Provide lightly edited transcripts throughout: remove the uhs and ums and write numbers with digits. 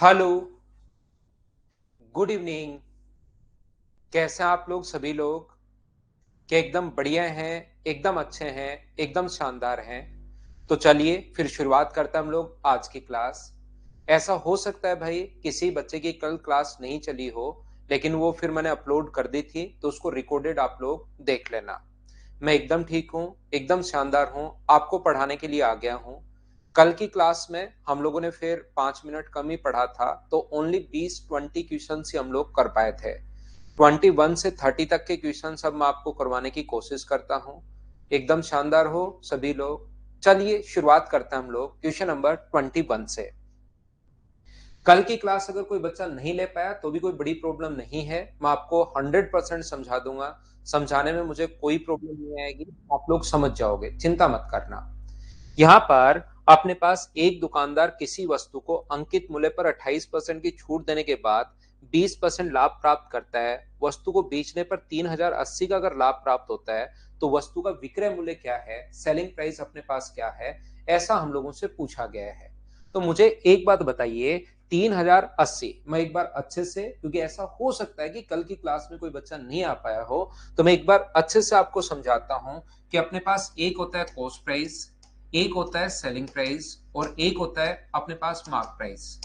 Hello, good evening. कैसे हैं आप लोग सभी लोग? क्या एकदम बढ़िया हैं, एकदम अच्छे हैं, एकदम शानदार हैं? तो चलिए फिर शुरुआत करते हैं हम लोग आज की क्लास। ऐसा हो सकता है भाई किसी बच्चे की कल क्लास नहीं चली हो, लेकिन वो फिर मैंने अपलोड कर दी थी तो उसको रिकॉर्डेड आप लोग देख लेना। मैं एकदम ठीक हूँ, एकदम शानदार हूँ, आपको पढ़ाने के लिए आ गया हूँ। कल की क्लास में हम लोगों ने फिर 5 मिनट कम ही पढ़ा था, तो ओनली 20-20 क्वेश्चन ही हम लोग कर पाए थे। 21 से 30 तक के क्वेश्चन सब मैं आपको करवाने की कोशिश करता हूँ। एकदम शानदार हो सभी लोग। चलिए शुरुआत करते हैं हम लोग क्वेश्चन नंबर 21 से। कल की क्लास अगर कोई बच्चा नहीं ले पाया तो भी कोई बड़ी प्रॉब्लम नहीं है, मैं आपको 100% समझा दूंगा। समझाने में मुझे कोई प्रॉब्लम नहीं आएगी, आप लोग समझ जाओगे, चिंता मत करना। यहाँ पर अपने पास एक दुकानदार किसी वस्तु को अंकित मूल्य पर 28% की छूट देने के बाद 20% लाभ प्राप्त करता है। वस्तु को बेचने पर 3080 का अगर लाभ प्राप्त होता है तो वस्तु का विक्रय मूल्य क्या है, सेलिंग प्राइस अपने पास क्या है, ऐसा हम लोगों से पूछा गया है। तो मुझे एक बात बताइए, 3080, मैं एक बार अच्छे से, क्योंकि ऐसा हो सकता है कि कल की क्लास में कोई बच्चा नहीं आ पाया हो, तो मैं एक बार अच्छे से आपको समझाता हूं कि अपने पास एक होता है कॉस्ट प्राइस, एक होता है सेलिंग प्राइस और एक होता है अपने पास मार्क प्राइस।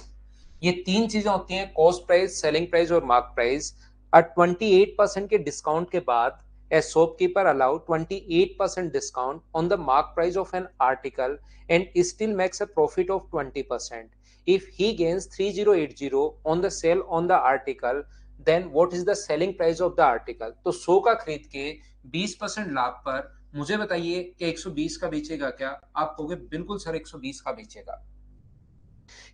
ये तीन चीजें होती हैं, कॉस्ट प्राइस, सेलिंग प्राइस और मार्क प्राइस। और 28% के डिस्काउंट के बाद a shopkeeper allow 28% discount on the mark price of an article and still makes a profit of 20%. If he gains 3080 on the sale on the article, then what is the selling price of the article? तो 100 का खरीद के 20% लाभ पर मुझे बताइए कि 120 का बेचेगा क्या? आप कहोगे बिल्कुल सर 120 का बेचेगा।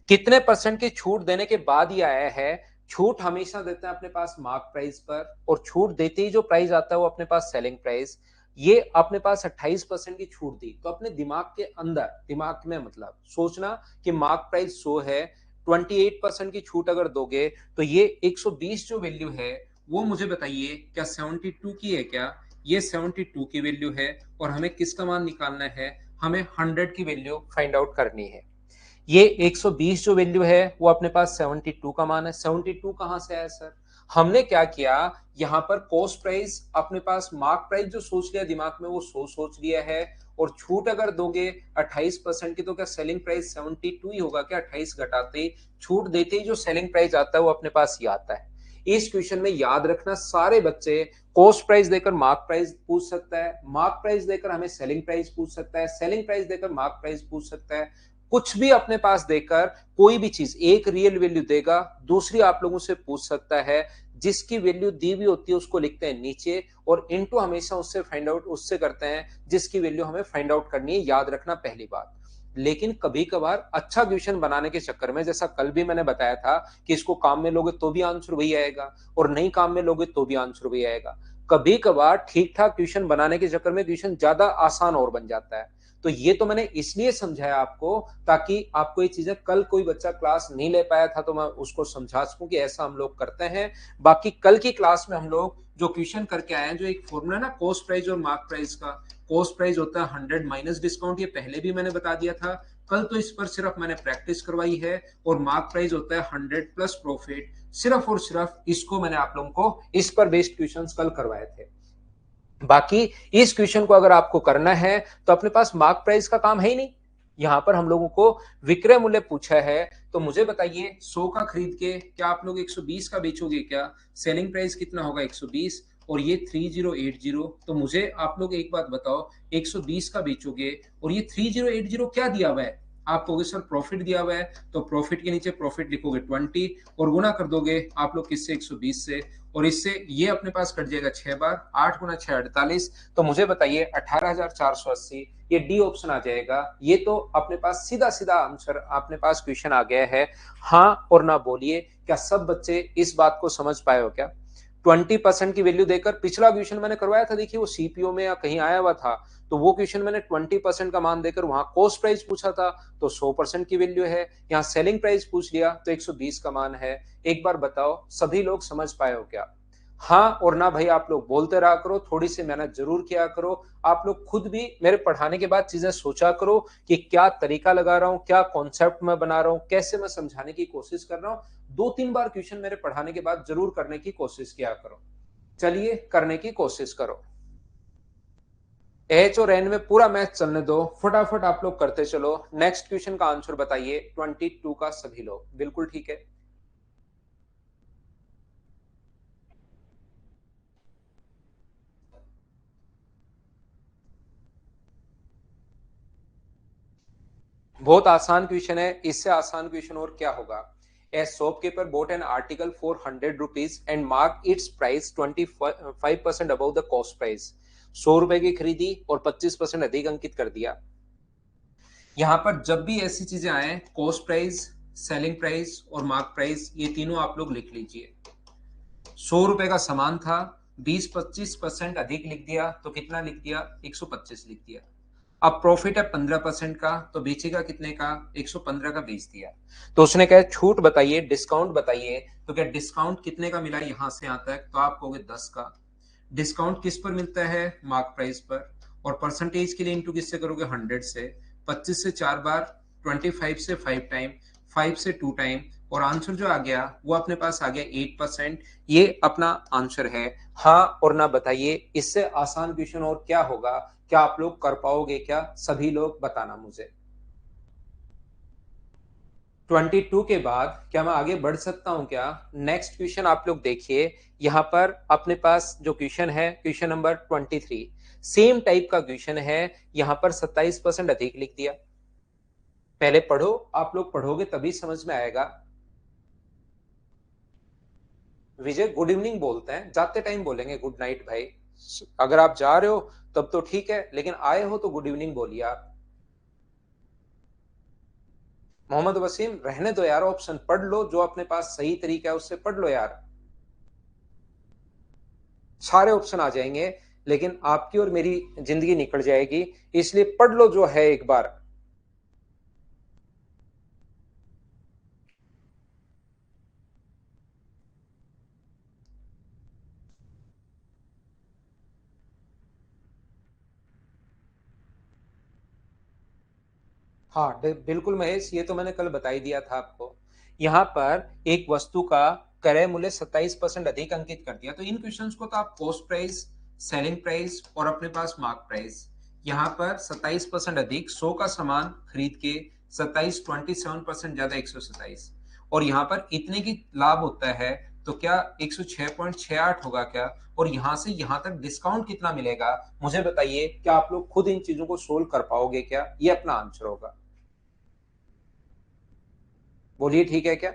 कितने परसेंट की छूट देने के बाद ये आया है? छूट हमेशा देते हैं अपने पास मार्क प्राइस पर, और छूट देते ही जो प्राइस आता है वो अपने पास सेलिंग प्राइस। ये अपने पास 28% की छूट दी, तो अपने दिमाग के अंदर, दिमाग में मतलब सोचना कि मार्क प्राइस 100 है, 28% की छूट अगर दोगे तो ये 120 जो वैल्यू है वो मुझे बताइए क्या 72 की है क्या? ये 72 की वैल्यू है, और हमें किसका मान निकालना है? हमें 100 की वैल्यू फाइंड आउट करनी है। ये 120 जो वैल्यू है वो अपने पास 72 का मान है। 72 कहां से आया सर? हमने क्या किया, यहां पर कॉस्ट प्राइस अपने पास, मार्क प्राइस जो सोच लिया दिमाग में वो सोच लिया है, और छूट अगर दोगे 28% की तो क्या सेलिंग प्राइस 72 ही होगा क्या? 28 घटाते ही, छूट देते ही जो सेलिंग प्राइस आता है वो अपने पास ही आता है। इस क्वेश्चन में याद रखना सारे बच्चे, कॉस्ट प्राइस देकर मार्क प्राइस पूछ सकता है, मार्क प्राइस देकर हमें सेलिंग प्राइस पूछ सकता है, सेलिंग प्राइस देकर मार्क प्राइस पूछ सकता है। कुछ भी अपने पास देकर कोई भी चीज, एक रियल वैल्यू देगा, दूसरी आप लोगों से पूछ सकता है। जिसकी वैल्यू दी हुई होती है उसको लिखते हैं नीचे, और इनटू हमेशा उससे फाइंड आउट उससे करते हैं जिसकी वैल्यू हमें फाइंड आउट करनी है, याद रखना पहली बात। लेकिन कभी कभार अच्छा क्वेश्चन बनाने के चक्कर में, जैसा कल भी मैंने बताया था कि इसको काम में लोगे तो भी आंसर वही आएगा, और नहीं काम में लोगे तो भी आंसर वही आएगा। कभी कभार ठीक ठाक क्वेश्चन बनाने के चक्कर में क्वेश्चन ज्यादा आसान और बन जाता है। तो ये तो मैंने इसलिए समझाया आपको, ताकि आपको ये चीजें, कल कोई बच्चा क्लास नहीं ले पाया था तो मैं उसको समझा सकूं कि ऐसा हम लोग करते हैं। बाकी कल की क्लास में हम लोग जो क्वेश्चन करके आए हैं, जो एक फॉर्मूला ना कॉस्ट प्राइस और मार्क प्राइस का, कॉस्ट प्राइस होता है 100 माइनस डिस्काउंट, ये पहले भी मैंने बता दिया था। कल तो इस पर सिर्फ मैंने प्रैक्टिस करवाई है। और मार्क प्राइस होता है 100 प्लस प्रॉफिट, सिर्फ और सिर्फ इसको मैंने आप लोगों को इस पर बेस्ड क्वेश्चन कल करवाए थे। बाकी इस क्वेश्चन को अगर आपको करना है तो अपने पास मार्क प्राइस का काम है ही नहीं, यहां पर हम लोगों को विक्रय मूल्य पूछा है। तो मुझे बताइए 100 का खरीद के क्या आप लोग 120 का बेचोगे क्या? सेलिंग प्राइस कितना होगा? 120, और ये 3080। तो मुझे आप लोग एक बात बताओ, 120 का बेचोगे और ये 3080 क्या दिया हुआ है? आप कहोगे सर प्रॉफिट दिया हुआ है, तो प्रॉफिट के नीचे प्रॉफिट लिखोगे 20, और गुना कर दोगे आप लोग किससे? 120 से, और इससे ये अपने पास कट जाएगा 6 बार, 8 गुना 6 48। तो मुझे बताइए 18,480, ये डी ऑप्शन आ जाएगा। ये तो अपने पास सीधा सीधा आंसर अपने पास क्वेश्चन आ गया है। हाँ और ना बोलिए, क्या सब बच्चे इस बात को समझ पाए हो क्या? 20% की वैल्यू देकर, पिछला क्वेश्चन मैंने करवाया था, देखिए वो सीपीओ में या कहीं आया हुआ था, तो वो क्वेश्चन मैंने 20% का मान देकर वहां कॉस्ट प्राइस पूछा था तो 100% की वैल्यू है, यहाँ सेलिंग प्राइस पूछ लिया तो 120 का मान है। एक बार बताओ सभी लोग समझ पाए हो क्या? हाँ और ना भाई आप लोग बोलते रहा करो, थोड़ी सी मेहनत जरूर किया करो। आप लोग खुद भी मेरे पढ़ाने के बाद चीजें सोचा करो कि क्या तरीका लगा रहा हूं, क्या कॉन्सेप्ट मैं बना रहा हूं, कैसे मैं समझाने की कोशिश कर रहा हूं। 2-3 बार क्वेश्चन मेरे पढ़ाने के बाद जरूर करने की कोशिश किया करो। चलिए करने की कोशिश करो। एच और एन में पूरा मैथ चलने दो, फटाफट आप लोग करते चलो। नेक्स्ट क्वेश्चन का आंसर बताइए 22 का सभी लोग। बिल्कुल ठीक है। बहुत आसान क्वेश्चन है, इससे आसान क्वेश्चन और क्या होगा। ए shopkeeper boat an article for ₹100 and mark it's price 25% above the cost price. 100 रुपए की खरीदी और 25% अधिक अंकित कर दिया। यहाँ पर जब भी ऐसी चीजें आए, कॉस्ट प्राइस, सेलिंग प्राइस और मार्क प्राइस, ये तीनों आप लोग लिख लीजिए। 100 रुपए का सामान था, 20-25% अधिक लिख दिया तो कितना लिख दिया, 125 लिख दिया। अब प्रॉफिट है 15% का, तो बेचेगा कितने का, 115 का बेच दिया। तो उसने कहा छूट बताइए, डिस्काउंट बताइए। तो क्या डिस्काउंट कितने का मिला यहां से यहां तक, तो आप कहोगे 10 का। डिस्काउंट किस पर मिलता है, मार्क प्राइस पर। और परसेंटेज के लिए इंटू किससे करोगे, 100 से। 25 से 4 बार, 25 से 5 टाइम, 5 से 2 टाइम, और आंसर जो आ गया वो अपने पास आ गया 8%। ये अपना आंसर है। हाँ और ना बताइए, इससे आसान क्वेश्चन और क्या होगा। क्या आप लोग कर पाओगे, क्या सभी लोग बताना मुझे। 22 के बाद क्या मैं आगे बढ़ सकता हूं क्या। नेक्स्ट क्वेश्चन आप लोग देखिए। यहां पर अपने पास जो क्वेश्चन है, क्वेश्चन नंबर 23, सेम टाइप का क्वेश्चन है। यहां पर 27% अधिक लिख दिया। पहले पढ़ो, आप लोग पढ़ोगे तभी समझ में आएगा। विजय गुड इवनिंग बोलते हैं, जाते टाइम बोलेंगे गुड नाइट भाई। अगर आप जा रहे हो तब तो ठीक है, लेकिन आए हो तो गुड इवनिंग बोलिए आप। मोहम्मद वसीम रहने दो यार, ऑप्शन पढ़ लो, जो अपने पास सही तरीका है उससे पढ़ लो यार। सारे ऑप्शन आ जाएंगे, लेकिन आपकी और मेरी जिंदगी निकल जाएगी, इसलिए पढ़ लो जो है एक बार। हाँ बिल्कुल महेश, ये तो मैंने कल बता ही दिया था आपको। यहाँ पर एक वस्तु का क्रय मूल्य 27% अधिक अंकित कर दिया, तो इन क्वेश्चंस को तो आप कॉस्ट प्राइस, सेलिंग प्राइस और अपने पास मार्क प्राइस। यहाँ पर 27% अधिक, 100 का सामान खरीद के 27 ज्यादा 127, और यहाँ पर इतने की लाभ होता है, तो क्या 106.68 होगा क्या। और यहाँ से यहाँ तक डिस्काउंट कितना मिलेगा, मुझे बताइए। क्या आप लोग खुद इन चीजों को सोल्व कर पाओगे क्या, ये अपना आंसर होगा। बोलिए ठीक है क्या।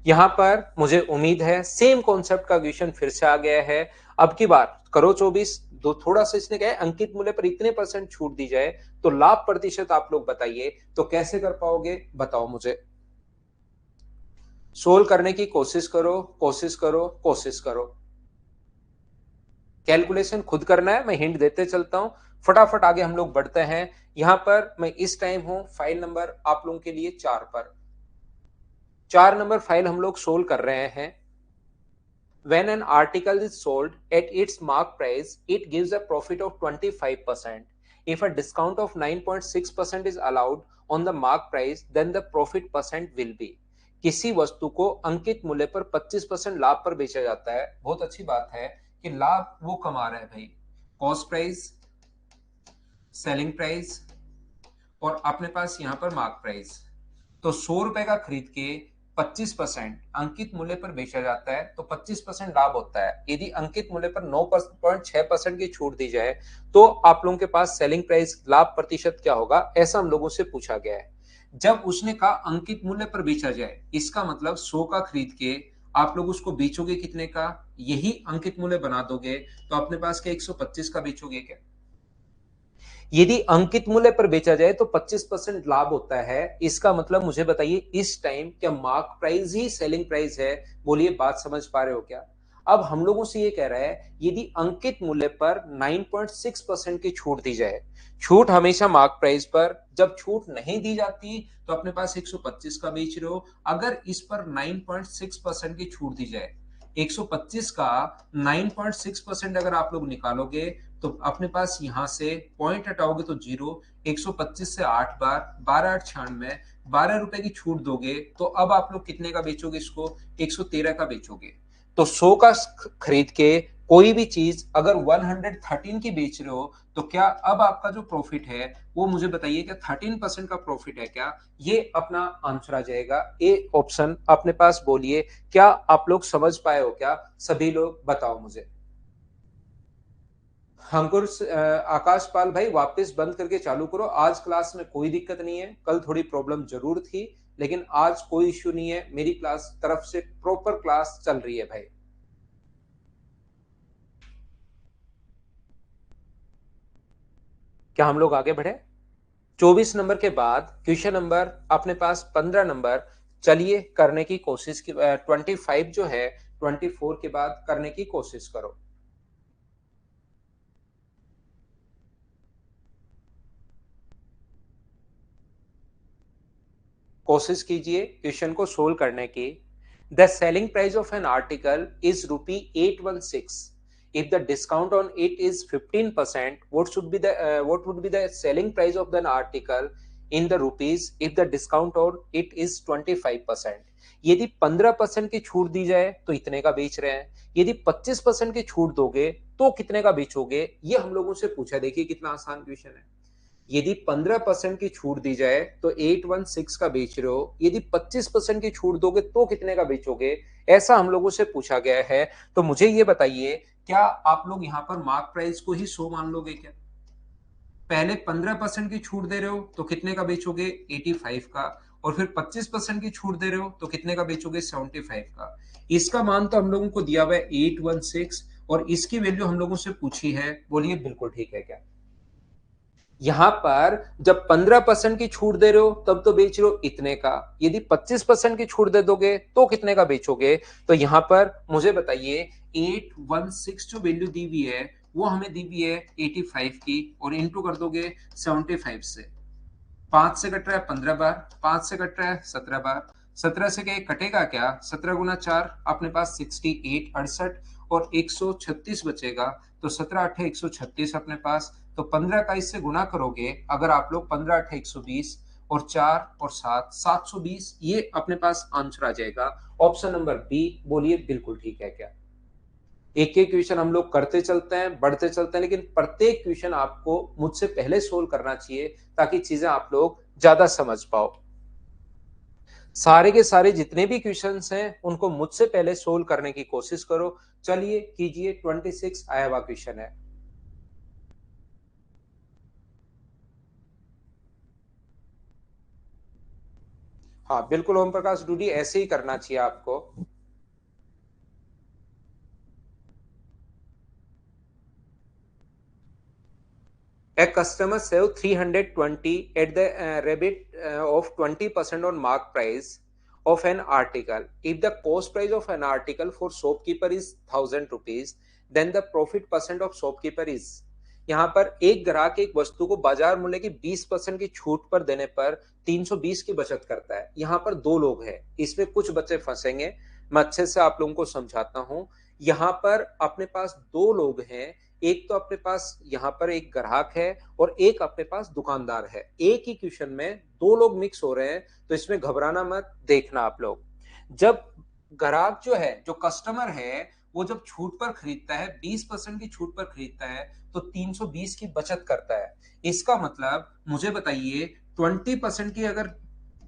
यहां पर मुझे उम्मीद है सेम कॉन्सेप्ट का क्वेश्चन फिर से आ गया है। अब की बार करो 24 दो, थोड़ा सा इसने कहा अंकित मूल्य पर इतने परसेंट छूट दी जाए, तो लाभ प्रतिशत आप लोग बताइए। तो कैसे कर पाओगे बताओ मुझे। सोल्व करने की कोशिश करो, कोशिश करो, कोशिश करो। कैलकुलेशन खुद करना है, मैं हिंट देते चलता हूं। फटाफट आगे हम लोग बढ़ते हैं। यहां पर मैं इस टाइम हूं फाइल नंबर आप लोगों के लिए 4 पर। 4 नंबर फाइल हम लोग सोल्व कर रहे हैं। When an article is sold at its mark price, it gives a profit of 25%. If a discount of 9.6% is allowed on the mark price, then the profit percent will be। किसी वस्तु को अंकित मूल्य पर 25% लाभ पर बेचा जाता है। बहुत अच्छी बात है कि लाभ वो कमा रहा है भाई। कॉस्ट प्राइस, सेलिंग प्राइस और अपने पास यहां पर मार्क प्राइस। तो 100 रुपए का खरीद के 25% अंकित मूल्य पर बेचा जाता है, तो 25% लाभ होता है। यदि अंकित मूल्य पर 9.6% की छूट दी जाए, तो आप लोगों के पास सेलिंग प्राइस, लाभ प्रतिशत क्या होगा, ऐसा हम लोगों से पूछा गया है। जब उसने कहा अंकित मूल्य पर बेचा जाए, इसका मतलब 100 का खरीद के आप लोग उसको बेचोगे कितने का, यही अंकित मूल्य बना दोगे, तो अपने पास क्या 125 का बेचोगे क्या। यदि अंकित मूल्य पर बेचा जाए तो 25% लाभ होता है। इसका मतलब मुझे बताइए इस टाइम क्या मार्क प्राइस ही सेलिंग प्राइस है। बोलिए बात समझ पा रहे हो क्या। अब हम लोगों से ये कह रहा है यदि अंकित मूल्य पर 9.6% की छूट दी जाए, छूट हमेशा मार्क प्राइस पर, जब छूट नहीं दी जाती तो अपने पास 125 का बेच रहे हो। अगर इस पर 9.6% की छूट दी जाए, 125 का 9.6% अगर आप लोग निकालोगे तो अपने पास यहां से पॉइंट हटाओगे तो 0, 125 से 8 बार 12 8 96, 12 रुपए की छूट दोगे तो अब आप लोग कितने का बेचोगे इसको? 113 का बेचोगे। तो 100 का खरीद के कोई भी चीज अगर 113 की बेच रहे हो तो क्या अब आपका जो प्रॉफिट है वो मुझे बताइए, क्या 13% का प्रॉफिट है क्या? ये अपना आंसर आ जाएगा ए ऑप्शन अपने पास। बोलिए, क्या आप लोग समझ पाए हो क्या? सभी लोग बताओ मुझे। अंकुर आकाश पाल भाई वापस बंद करके चालू करो। आज क्लास में कोई दिक्कत नहीं है, कल थोड़ी प्रॉब्लम जरूर थी लेकिन आज कोई इश्यू नहीं है, मेरी क्लास तरफ से प्रॉपर क्लास चल रही है भाई। क्या हम लोग आगे बढ़े? 24 नंबर के बाद क्वेश्चन नंबर अपने पास 15 नंबर। चलिए करने की कोशिश की, 25 जो है 24 के बाद करने की कोशिश करो। कोशिश कीजिए क्वेश्चन को सोल्व करने की। The selling price of an article is rupee 816। If the discount on it is 15%, what would be the selling price of the article in the rupees if the discount on it is 25%? यदि 15% की छूट दी जाए तो इतने का बेच रहे हैं, यदि 25% की छूट दोगे तो कितने का बेचोगे? ये हम लोगों से पूछा। देखिए कितना आसान क्वेश्चन है। यदि 15% की छूट दी जाए तो 816 का बेच रहे हो, यदि 25% की छूट दोगे तो कितने का बेचोगे? ऐसा हम लोगों से पूछा गया है। तो मुझे ये बताइए, क्या आप लोग यहां पर मार्क प्राइस को ही 100 मान लोगे क्या? पहले 15% की छूट दे रहे हो तो कितने का बेचोगे? 85 का। और फिर 25% की छूट दे रहे हो तो कितने का बेचोगे? 75 का। इसका मान तो हम लोगों को दिया हुआ है 816 और इसकी वैल्यू हम लोगों से पूछी है। बोलिए बिल्कुल ठीक है क्या? यहां पर जब 15% की छूट दे रहे हो तब तो बेच रहे हो इतने का, यदि 25% की छूट दे दोगे तो कितने का बेचोगे? तो यहां पर मुझे बताइए 816 जो वैल्यू दी हुई है वो हमें दी हुई है 85 की और इंटू कर दोगे 75 से। 5 से कट रहा है 15 बार, 5 से कट रहा है 17 बार, 17 से क्या कटेगा क्या? 17 गुना 4 अपने पास 68 68 और 136 बचेगा। तो 17 8 136 अपने पास। तो 15 का इससे गुना करोगे अगर आप लोग, 15 8 120 और 4 और 7 720, ये अपने पास आंसर आ जाएगा ऑप्शन नंबर बी। बोलिए बिल्कुल ठीक है क्या? एक एक क्वेश्चन हम लोग करते चलते हैं, बढ़ते चलते हैं, लेकिन प्रत्येक क्वेश्चन आपको मुझसे पहले सोल्व करना चाहिए ताकि चीजें आप लोग ज्यादा समझ पाओ। सारे के सारे जितने भी क्वेश्चंस हैं उनको मुझसे पहले सोल्व करने की कोशिश करो। चलिए कीजिए। 26 आया हुआ क्वेश्चन है। हाँ बिल्कुल ओम प्रकाश डूडी, ऐसे ही करना चाहिए आपको। A customer save 320 at the rebate of 20% on mark price of an article. If the cost price of an article for shopkeeper is 1000 rupees, then the profit percent of shopkeeper is। यहाँ पर एक ग्राहक एक वस्तु को बाजार मूल्य की 20% की छूट पर देने पर 320 की बचत करता है। यहाँ पर दो लोग हैं, इसमें कुछ बच्चे फंसेंगे, मैं अच्छे से आप लोगों को समझाता हूं। यहाँ पर अपने पास दो लोग हैं, एक तो अपने पास यहाँ पर एक ग्राहक है और एक अपने पास दुकानदार है। एक ही क्वेश्चन में दो लोग मिक्स हो रहे हैं, तो इसमें घबराना मत। देखना आप लोग, जब ग्राहक जो है, जो कस्टमर है, वो जब छूट पर खरीदता है, 20% की छूट पर खरीदता है तो 320 की बचत करता है। इसका मतलब मुझे बताइए 20% की अगर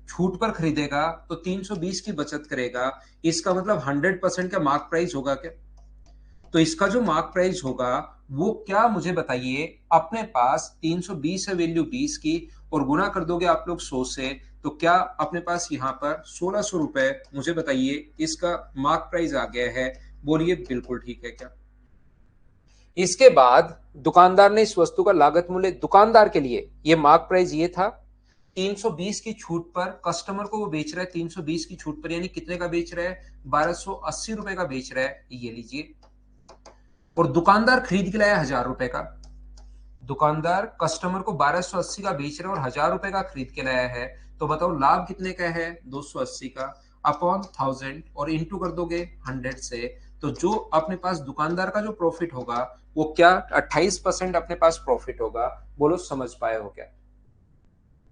छूट पर खरीदेगा तो 320 की बचत करेगा। इसका मतलब 100% का मार्क प्राइस होगा क्या? तो इसका जो मार्क प्राइस होगा वो क्या, मुझे बताइए। अपने पास 320 है, वैल्यू 20 की, और गुना कर दोगे आप लोग 100 से, तो क्या अपने पास यहाँ पर 1600 रुपए, मुझे बताइए, इसका मार्क प्राइस आ गया है। बोलिए बिल्कुल ठीक है क्या? इसके बाद दुकानदार ने इस वस्तु का लागत मूल्य, दुकानदार के लिए ये मार्क प्राइस ये था 320 की छूट पर, कस्टमर को वो बेच रहा है 320 की छूट पर, यानी कितने का बेच रहा है? 1280 रुपए का बेच रहा है, ये लीजिए। और दुकानदार खरीद के लाया 1000 रुपए का। दुकानदार कस्टमर को 1280 का बेच रहा है और 1000 रुपए का खरीद के लाया है। तो बताओ लाभ कितने का है? 280 का अपॉन 1000 और इंटू कर दोगे 100 से। तो जो अपने पास दुकानदार का जो प्रॉफिट होगा वो क्या 28% अपने पास प्रॉफिट होगा। बोलो समझ पाए हो क्या?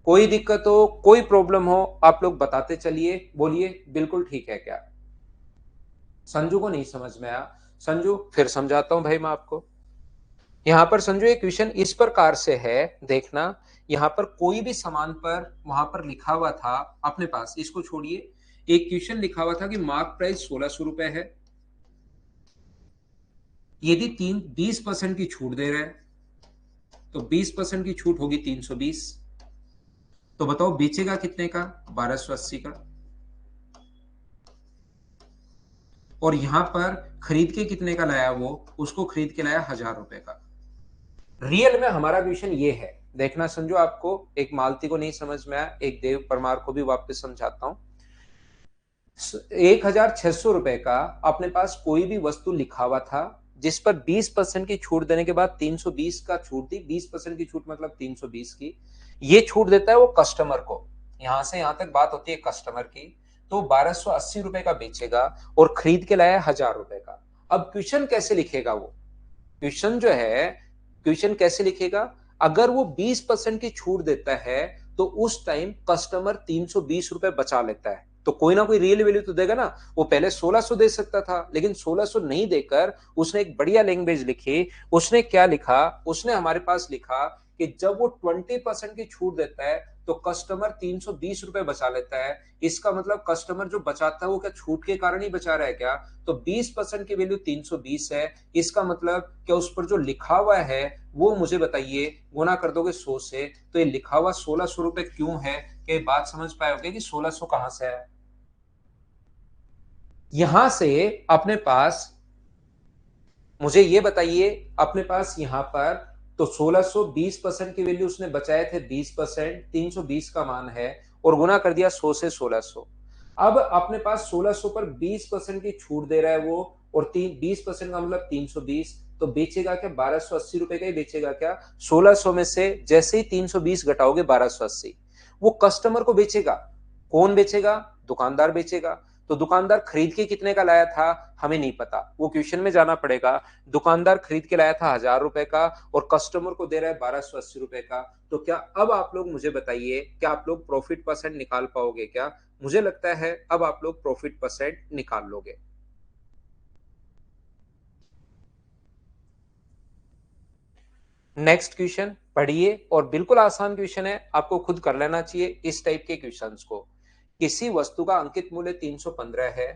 कोई दिक्कत हो, कोई प्रॉब्लम हो, आप लोग बताते चलिए, बोलिए बिल्कुल ठीक है क्या? संजू को नहीं समझ में आया? संजू फिर समझाता हूं भाई मैं आपको। यहां पर संजू एक क्वेश्चन इस प्रकार से है, देखना। यहां पर कोई भी सामान पर वहां पर लिखा हुआ था अपने पास, इसको छोड़िए, एक क्वेश्चन लिखा हुआ था कि मार्क प्राइस 1600 रुपए है, यदि 20% की छूट दे रहे हैं तो 20% की छूट होगी 320। तो बताओ बेचेगा कितने का? 1280 का। और यहां पर खरीद के कितने का लाया वो? उसको खरीद के लाया 1000 रुपए का। रियल में हमारा क्वेश्चन ये है, देखना संजू, आपको एक मालती को नहीं समझ में आया, एक देव परमार को भी वापस समझाता हूं। 1600 रुपए का अपने पास कोई भी वस्तु लिखा हुआ था जिस पर 20% की छूट देने के बाद 320 का छूट दी। 20% की छूट मतलब 320 की। ये छूट देता है वो कस्टमर को। यहां से यहां तक बात होती है कस्टमर की। तो 1280 रुपए का बेचेगा और खरीद के लाया 1000 रुपए का। अब क्वेश्चन कैसे लिखेगा वो? क्वेश्चन जो है, क्वेश्चन कैसे लिखेगा? अगर वो 20% की छूट देता है तो उस टाइम कस्टमर 320 रुपए बचा लेता है, तो कोई ना कोई रियल वैल्यू तो देगा ना। वो पहले 1600 दे सकता था, लेकिन 1600 नहीं देकर उसने एक बढ़िया लैंग्वेज लिखी। उसने क्या लिखा? उसने हमारे पास लिखा कि जब वो 20% की छूट देता है तो कस्टमर 320 रुपए बचा लेता है। इसका मतलब कस्टमर जो बचाता है वो क्या छूट के कारण ही बचा रहा है क्या? तो 20% की वैल्यू 320 है। इसका मतलब क्या उस पर जो लिखा हुआ है वो मुझे बताइए, गुना कर दोगे 100 से, तो ये लिखा हुआ 1600 रुपए क्यों है? क्या ये बात समझ पाए होगे कि 1600 कहां से है? यहां से अपने पास, मुझे ये बताइए, अपने पास यहां पर तो 1600, 20% की वैल्यू उसने बचाए थे 20%, 320 का मान है, और गुना कर दिया 100 से 1600। अब अपने पास 1600 पर 20% की छूट दे रहा है वो, और 20% का मतलब 320। तो बेचेगा क्या? 1280 रुपए का ही बेचेगा क्या? 1600 में से जैसे ही 320 घटाओगे 1280, वो कस्टमर को बेचेगा। कौन बेचेगा? दुकानदार बेचेगा। तो दुकानदार खरीद के कितने का लाया था हमें नहीं पता, वो क्वेश्चन में जाना पड़ेगा। दुकानदार खरीद के लाया था 1000 रुपए का और कस्टमर को दे रहा है 1280 रुपए का। तो क्या अब आप लोग मुझे बताइए, क्या आप लोग प्रॉफिट परसेंट निकाल पाओगे क्या? मुझे लगता है अब आप लोग प्रॉफिट परसेंट निकाल लोगे। नेक्स्ट क्वेश्चन पढ़िए, और बिल्कुल आसान क्वेश्चन है, आपको खुद कर लेना चाहिए इस टाइप के क्वेश्चंस को। किसी वस्तु का अंकित मूल्य 315 है,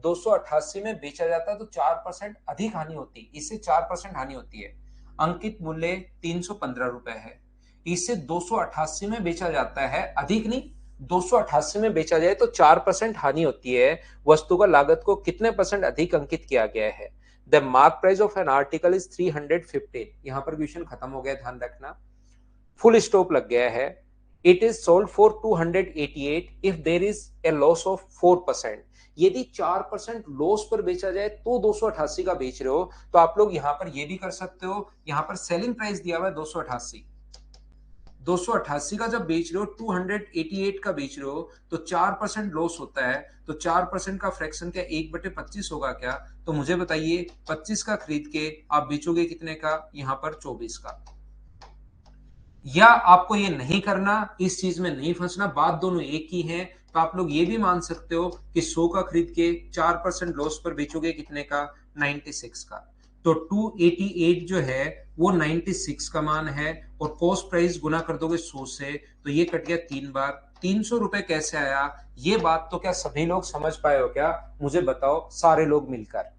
288 में बेचा जाता है तो 4% अधिक हानि होती, इससे 4% हानि होती है। अंकित मूल्य 315 रुपए है, इसे 288 में बेचा जाता है, अधिक नहीं, 288 में बेचा जाए तो 4% हानि होती है। वस्तु का लागत को कितने परसेंट अधिक अंकित किया गया है? The mark price of an article is 315। यहां पर क्वेश्चन खत्म हो गया, ध्यान रखना, फुल स्टॉप लग गया है। It is sold for 288 if there is a loss of 4%। यदि 4% लॉस पर बेचा जाए तो 288 का बेच रहे हो, तो आप लोग यहां पर ये भी कर सकते हो। यहां पर सेलिंग प्राइस दिया हुआ है 288, 288 का जब बेच रहे हो, 288 का बेच रहे हो, तो 4% लॉस होता है। तो 4% का फ्रैक्शन क्या 1/25 होगा क्या? तो मुझे बताइए 25 का खरीद के आप बेचोगे कितने का? यहां पर 24 का। या आपको ये नहीं करना, इस चीज में नहीं फंसना, बात दोनों एक ही है। तो आप लोग ये भी मान सकते हो कि 100 का खरीद के 4% लॉस पर बेचोगे कितने का? 96 का। तो 288 जो है वो 96 का मान है, और कॉस्ट प्राइस गुना कर दोगे 100 से, तो ये कट गया 3 बार। 300 रुपए कैसे आया? ये बात तो क्या सभी लोग समझ पाए हो क्या? मुझे बताओ सारे लोग मिलकर।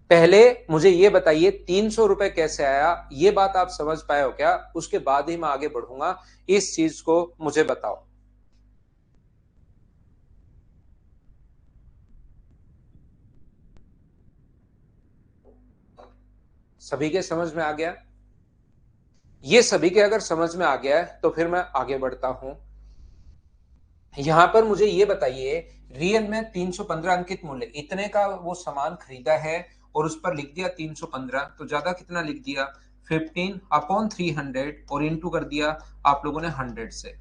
पहले मुझे ये बताइए 300 रुपए कैसे आया, ये बात आप समझ पाए हो क्या? उसके बाद ही मैं आगे बढ़ूंगा, इस चीज को मुझे बताओ। सभी के समझ में आ गया? ये सभी के अगर समझ में आ गया है तो फिर मैं आगे बढ़ता हूं। यहां पर मुझे ये बताइए, रियल में 315 अंकित मूल्य, इतने का वो सामान खरीदा है और उस पर लिख दिया 315, तो ज्यादा कितना लिख दिया? 15/300 और इंटू कर दिया आप लोगों ने 100 से।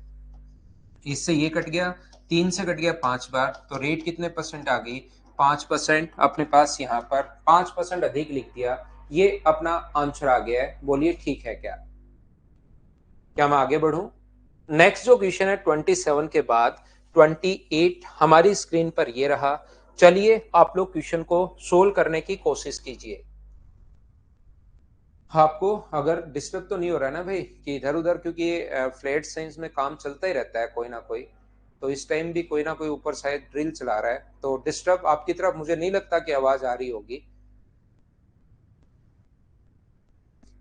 इससे ये कट गया, 3 से कट गया 5 बार, तो रेट कितने परसेंट आ गई? 5% अपने पास यहाँ पर 5% अधिक लिख दिया, ये अपना आंसर आ गया है। बोलिए ठीक है क्या? क्या मैं आगे बढ़ूं? नेक्स्ट जो क्वेश्चन है 27 के बाद 28 हमारी स्क्रीन पर ये रहा। चलिए आप लोग क्वेश्चन को सोल्व करने की कोशिश कीजिए। आपको अगर डिस्टर्ब तो नहीं हो रहा है ना भाई कि इधर उधर, क्योंकि फ्लैट साइंस में काम चलता ही रहता है कोई ना कोई, तो इस टाइम भी कोई ना कोई ऊपर शायद ड्रिल चला रहा है, तो डिस्टर्ब आपकी तरफ मुझे नहीं लगता कि आवाज आ रही होगी।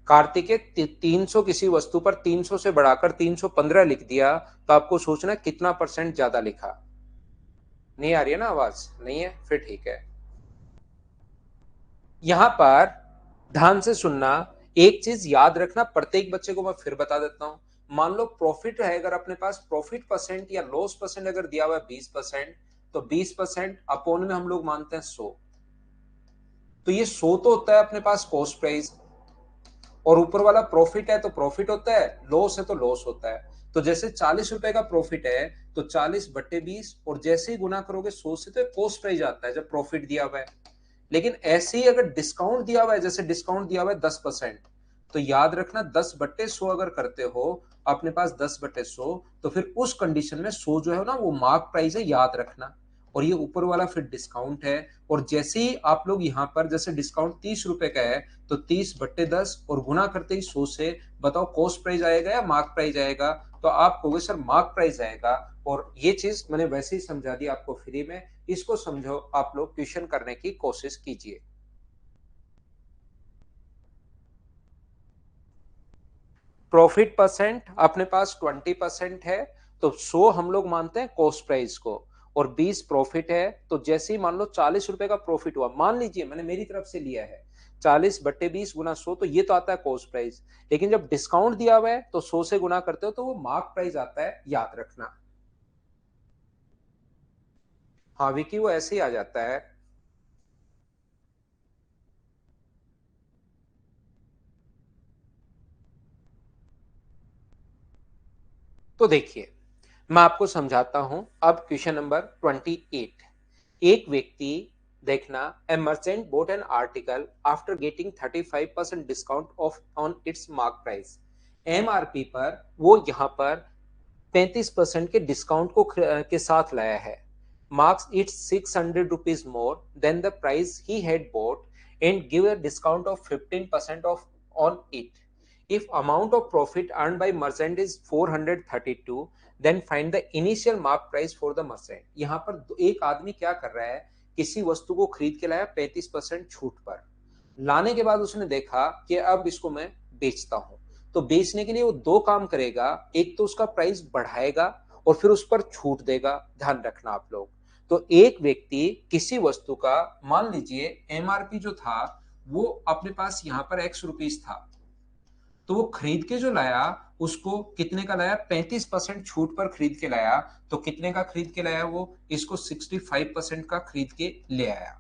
कार्तिकेय 300 किसी वस्तु पर 300 से बढ़ाकर 315 लिख दिया, तो आपको सोचना कितना परसेंट ज्यादा लिखा। नहीं आ रही है ना आवाज? नहीं है, फिर ठीक है। यहां पर ध्यान से सुनना, एक चीज याद रखना, प्रत्येक बच्चे को मैं फिर बता देता हूं। मान लो प्रॉफिट है, अगर अपने पास प्रॉफिट परसेंट या लॉस परसेंट अगर दिया हुआ है 20%, तो 20% अपॉन में हम लोग मानते हैं 100, तो ये 100 तो होता है अपने पास कॉस्ट प्राइस, और ऊपर वाला प्रॉफिट है तो प्रॉफिट होता है, लॉस है तो लॉस होता है। तो जैसे 40 रुपए का प्रॉफिट है तो 40/20, और जैसे ही गुना करोगे 100 से तो कॉस्ट प्राइस आता है जब प्रॉफिट दिया हुआ है। लेकिन ऐसे ही अगर डिस्काउंट दिया हुआ है, जैसे डिस्काउंट दिया हुआ है 10%, तो याद रखना 10/100 अगर करते हो अपने पास 10/100, तो फिर उस कंडीशन में 100 जो है ना वो मार्क प्राइस है, याद रखना। और ये ऊपर वाला फिर डिस्काउंट है। और जैसे ही आप लोग यहाँ पर जैसे डिस्काउंट 30 रुपए का है, तो 30/10 और गुना करते ही 100 से, बताओ कॉस्ट प्राइस आएगा या मार्क प्राइस आएगा? तो आप कहोगे सर मार्क प्राइस आएगा। और ये चीज मैंने वैसे ही समझा दी आपको फ्री में, इसको समझो, आप लोग क्वेश्चन करने की कोशिश कीजिए। प्रॉफिट परसेंट अपने पास 20% है, तो 100 हम लोग मानते हैं कॉस्ट प्राइस को, और 20 प्रॉफिट है। तो जैसे ही मान लो 40 रुपए का प्रॉफिट हुआ, मान लीजिए मैंने मेरी तरफ से लिया है 40/20 गुना 100, तो ये तो आता है कॉस्ट प्राइस। लेकिन जब डिस्काउंट दिया हुआ है तो 100 से गुना करते हो तो वो मार्क प्राइस आता है, याद रखना। हाँ विकी, वो ऐसे ही आ जाता है। तो देखिए मैं आपको समझाता हूं। अब क्वेश्चन नंबर 28। एक व्यक्ति, देखना, ए merchant boat an article after getting 35% discount of on it's mark price. MRP पर वो यहाँ पर 35% के डिस्काउंट को के साथ लाया है। Marks it's 600 rupees more than the price he had boat and give a discount of 15% of on it. If amount of profit earned by merchant is 432, then find the initial mark price for the merchant। यहाँ पर एक आदमी क्या कर रहा है, किसी वस्तु को खरीद के लाया 35% छूट पर। लाने के बाद उसने देखा कि अब इसको मैं बेचता हूं, तो बेचने के लिए वो दो काम करेगा। एक तो उसका प्राइस बढ़ाएगा और फिर उस पर छूट देगा। ध्यान रखना आप लोग। तो एक व्यक्ति किसी वस्तु का, मान लीजिए एमआरपी जो था वो अपने पास यहाँ पर एक्स रुपीज था, तो वो खरीद के जो लाया उसको कितने का लाया, 35% छूट पर खरीद के लाया। तो कितने का खरीद के लाया वो, इसको 65% का खरीद के ले आया।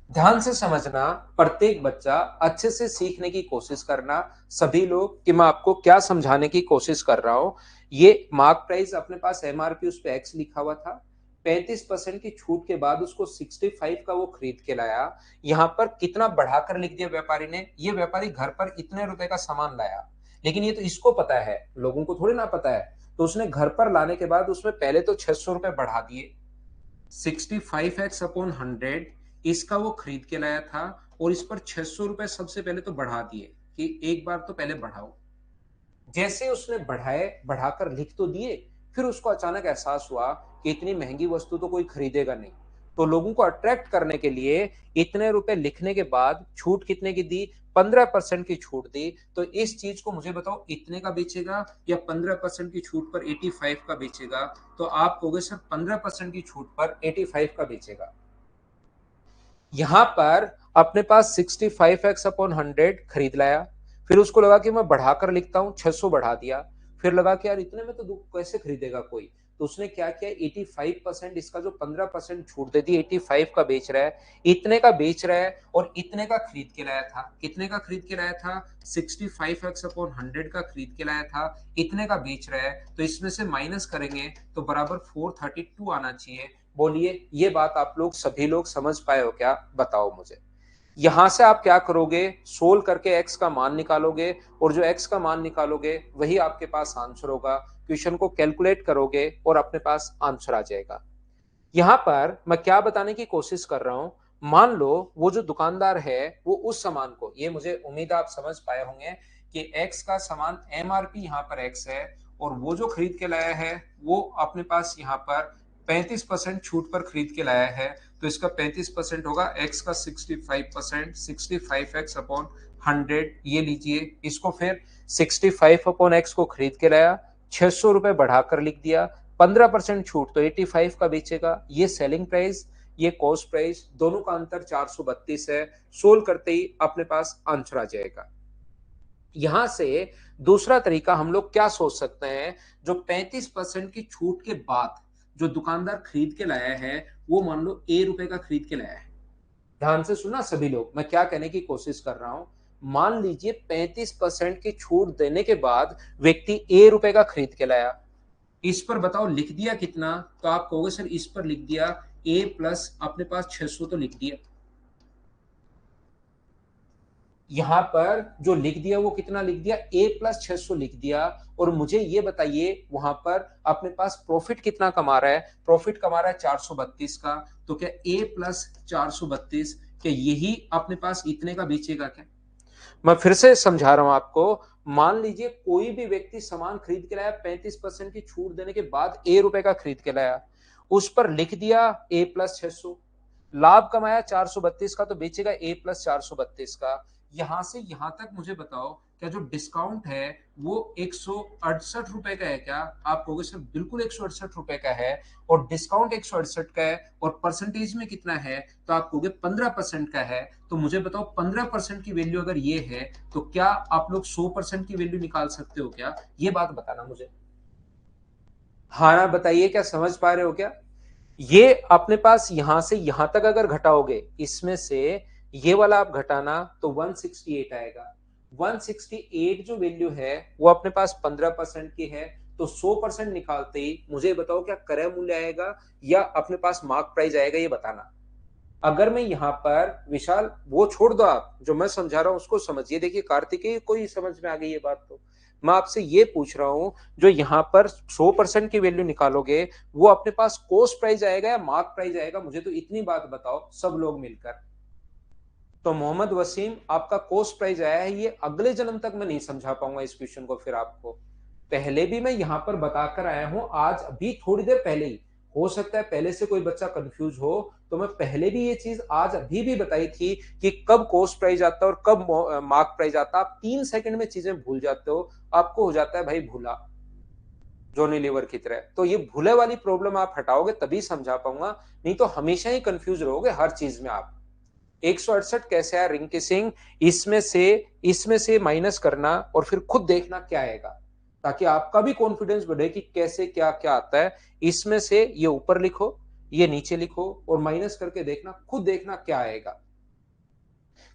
ध्यान से समझना, प्रत्येक बच्चा अच्छे से सीखने की कोशिश करना, सभी लोग, कि मैं आपको क्या समझाने की कोशिश कर रहा हूं। ये मार्क प्राइस अपने पास एमआरपी उस पर एक्स लिखा हुआ था, 35% की छूट के बाद उसको 65 का वो खरीद के लाया। यहां पर कितना बढ़ाकर लिख दिया व्यापारी ने, ये व्यापारी घर पर इतने रुपए का सामान लाया, लेकिन ये तो इसको पता है, लोगों को थोड़ी ना पता है। तो उसने घर पर लाने के बाद उसमें पहले तो 600 रुपए बढ़ा दिए, 65x/100 इसका वो खरीद के लाया था, और इस पर 600 रुपए सबसे पहले तो बढ़ा दिए कि एक बार तो पहले बढ़ाओ। जैसे उसने बढ़ाए, बढ़ाकर लिख तो दिए, फिर उसको अचानक एहसास हुआ कि इतनी महंगी वस्तु तो कोई खरीदेगा नहीं। तो लोगों को अट्रैक्ट करने के लिए इतने रुपए लिखने के बाद छूट कितने की दी, 15% की छूट दी। तो इस चीज को मुझे बताओ इतने का बेचेगा या 15% की छूट पर 85 का बेचेगा? तो आप कहोगे सर 15% की छूट पर 85 का बेचेगा। यहां पर अपने पास 65x/100 खरीद लाया, फिर उसको लगा कि मैं बढ़ाकर लिखता हूं, 600 बढ़ा दिया। फिर लगा कि यार इतने में तो कैसे खरीदेगा कोई, तो उसने क्या किया, 85% इसका जो 15% छूट दे दी, 85 का बेच रहा है, इतने का बेच रहा है, और इतने का खरीद के लाया था। कितने का खरीद के लाया था, 65x/100 का खरीद के लाया था, इतने का बेच रहा है। तो इसमें से माइनस करेंगे तो बराबर 432 आना चाहिए। बोलिए ये बात आप लोग सभी लोग समझ पाए हो क्या? बताओ मुझे। यहां से आप क्या करोगे, सोल्व करके एक्स का मान निकालोगे और जो एक्स का मान निकालोगे वही आपके पास आंसर होगा। क्वेश्चन को कैलकुलेट करोगे और अपने पास आंसर आ जाएगा। यहां पर मैं क्या बताने की कोशिश कर रहा हूं, मान लो वो जो दुकानदार है वो उस सामान को, ये मुझे उम्मीद आप समझ पाए होंगे कि एक्स का सामान एमआरपी यहाँ पर एक्स है और वो जो खरीद के लाया है वो अपने पास यहाँ पर 35% छूट पर खरीद के लाया है। तो इसका 35% होगा एक्स का 65%, 65x अपॉन 100। ये लीजिए इसको फिर 65 अपॉन एक्स को खरीद के लाया, 600 रुपए बढ़ाकर लिख दिया, 15% छूट तो 85 का बेचेगा। ये सेलिंग प्राइस, ये कॉस्ट प्राइस, दोनों का अंतर 432 है। सोल्व करते ही अपने पास आंसर आ जाएगा। यहां से दूसरा तरीका हम लोग क्या सोच सकते हैं, जो 35% की छूट के बाद जो दुकानदार खरीद के लाया है वो मान लो ए रुपए का खरीद के लाया है। ध्यान से सुना सभी लोग, मैं क्या कहने की कोशिश कर रहा हूं। मान लीजिए 35% की छूट देने के बाद व्यक्ति ए रुपए का खरीद के लाया। इस पर बताओ लिख दिया कितना, तो आप कहोगे सर इस पर लिख दिया ए प्लस अपने पास 600 तो लिख दिया। यहां पर जो लिख दिया वो कितना लिख दिया, ए प्लस 600 लिख दिया। और मुझे ये बताइए वहां पर अपने पास प्रॉफिट कितना कमा रहा है, प्रॉफिट कमा रहा है 432 का। तो क्या ए प्लस 432 क्या यही अपने पास इतने का बेचेगा क्या? मैं फिर से समझा रहा हूं आपको। मान लीजिए कोई भी व्यक्ति सामान खरीद के लाया, 35% की छूट देने के बाद ए रुपए का खरीद के लाया, उस पर लिख दिया ए प्लस 600, लाभ कमाया 432 का तो बेचेगा ए प्लस 432 का। यहां से यहां तक मुझे बताओ क्या जो डिस्काउंट है वो 168 रुपए का है क्या? आप कहोगे सर बिल्कुल 168 रुपए का है। और डिस्काउंट 168 का है और परसेंटेज में कितना है, तो आप कहोगे 15% का है। तो मुझे बताओ 15% की वैल्यू अगर ये है तो क्या आप लोग 100% की वैल्यू निकाल सकते हो क्या? ये बात बताना मुझे। हाँ ना बताइए, क्या समझ पा रहे हो क्या? ये अपने पास यहां से यहां तक अगर घटाओगे, इसमें से ये वाला आप घटाना तो 168 आएगा। 168 जो वैल्यू है वो अपने पास 15% की है। तो 100% निकालते ही मुझे बताओ क्या क्रय मूल्य आएगा या अपने पास मार्क प्राइस आएगा, ये बताना। अगर मैं यहाँ पर विशाल वो छोड़ दो, आप जो मैं समझा रहा हूं उसको समझिए। देखिए कार्तिकेय कोई समझ में आ गई ये बात? तो मैं आपसे ये पूछ रहा हूं, जो यहाँ पर 100% की वैल्यू निकालोगे वो अपने पास कॉस्ट प्राइस आएगा या मार्क प्राइस आएगा? मुझे तो इतनी बात बताओ सब लोग मिलकर। तो मोहम्मद वसीम आपका कॉस्ट प्राइस आया है। ये अगले जन्म तक मैं नहीं समझा पाऊंगा इस क्वेश्चन को। फिर आपको पहले भी मैं यहां पर बताकर आया हूं, आज अभी थोड़ी देर पहले ही। हो सकता है पहले से कोई बच्चा कंफ्यूज हो, तो मैं पहले भी ये चीज आज अभी भी बताई थी कि कब कॉस्ट प्राइस आता है और कब मार्क प्राइस आता है। आप 3 सेकंड में चीजें भूल जाते हो, आपको हो जाता है भाई भूला, जॉनी लीवर की तरह। तो ये भूले वाली प्रॉब्लम आप हटाओगे तभी समझा पाऊंगा, नहीं तो हमेशा ही कंफ्यूज रहोगे हर चीज में आप। 168 कैसे आया रिंकी सिंह, इसमें से माइनस करना और फिर खुद देखना क्या आएगा, ताकि आपका भी कॉन्फिडेंस बढ़े कि कैसे क्या क्या आता है। इसमें से ये ऊपर लिखो, ये नीचे लिखो और माइनस करके देखना, खुद देखना क्या आएगा।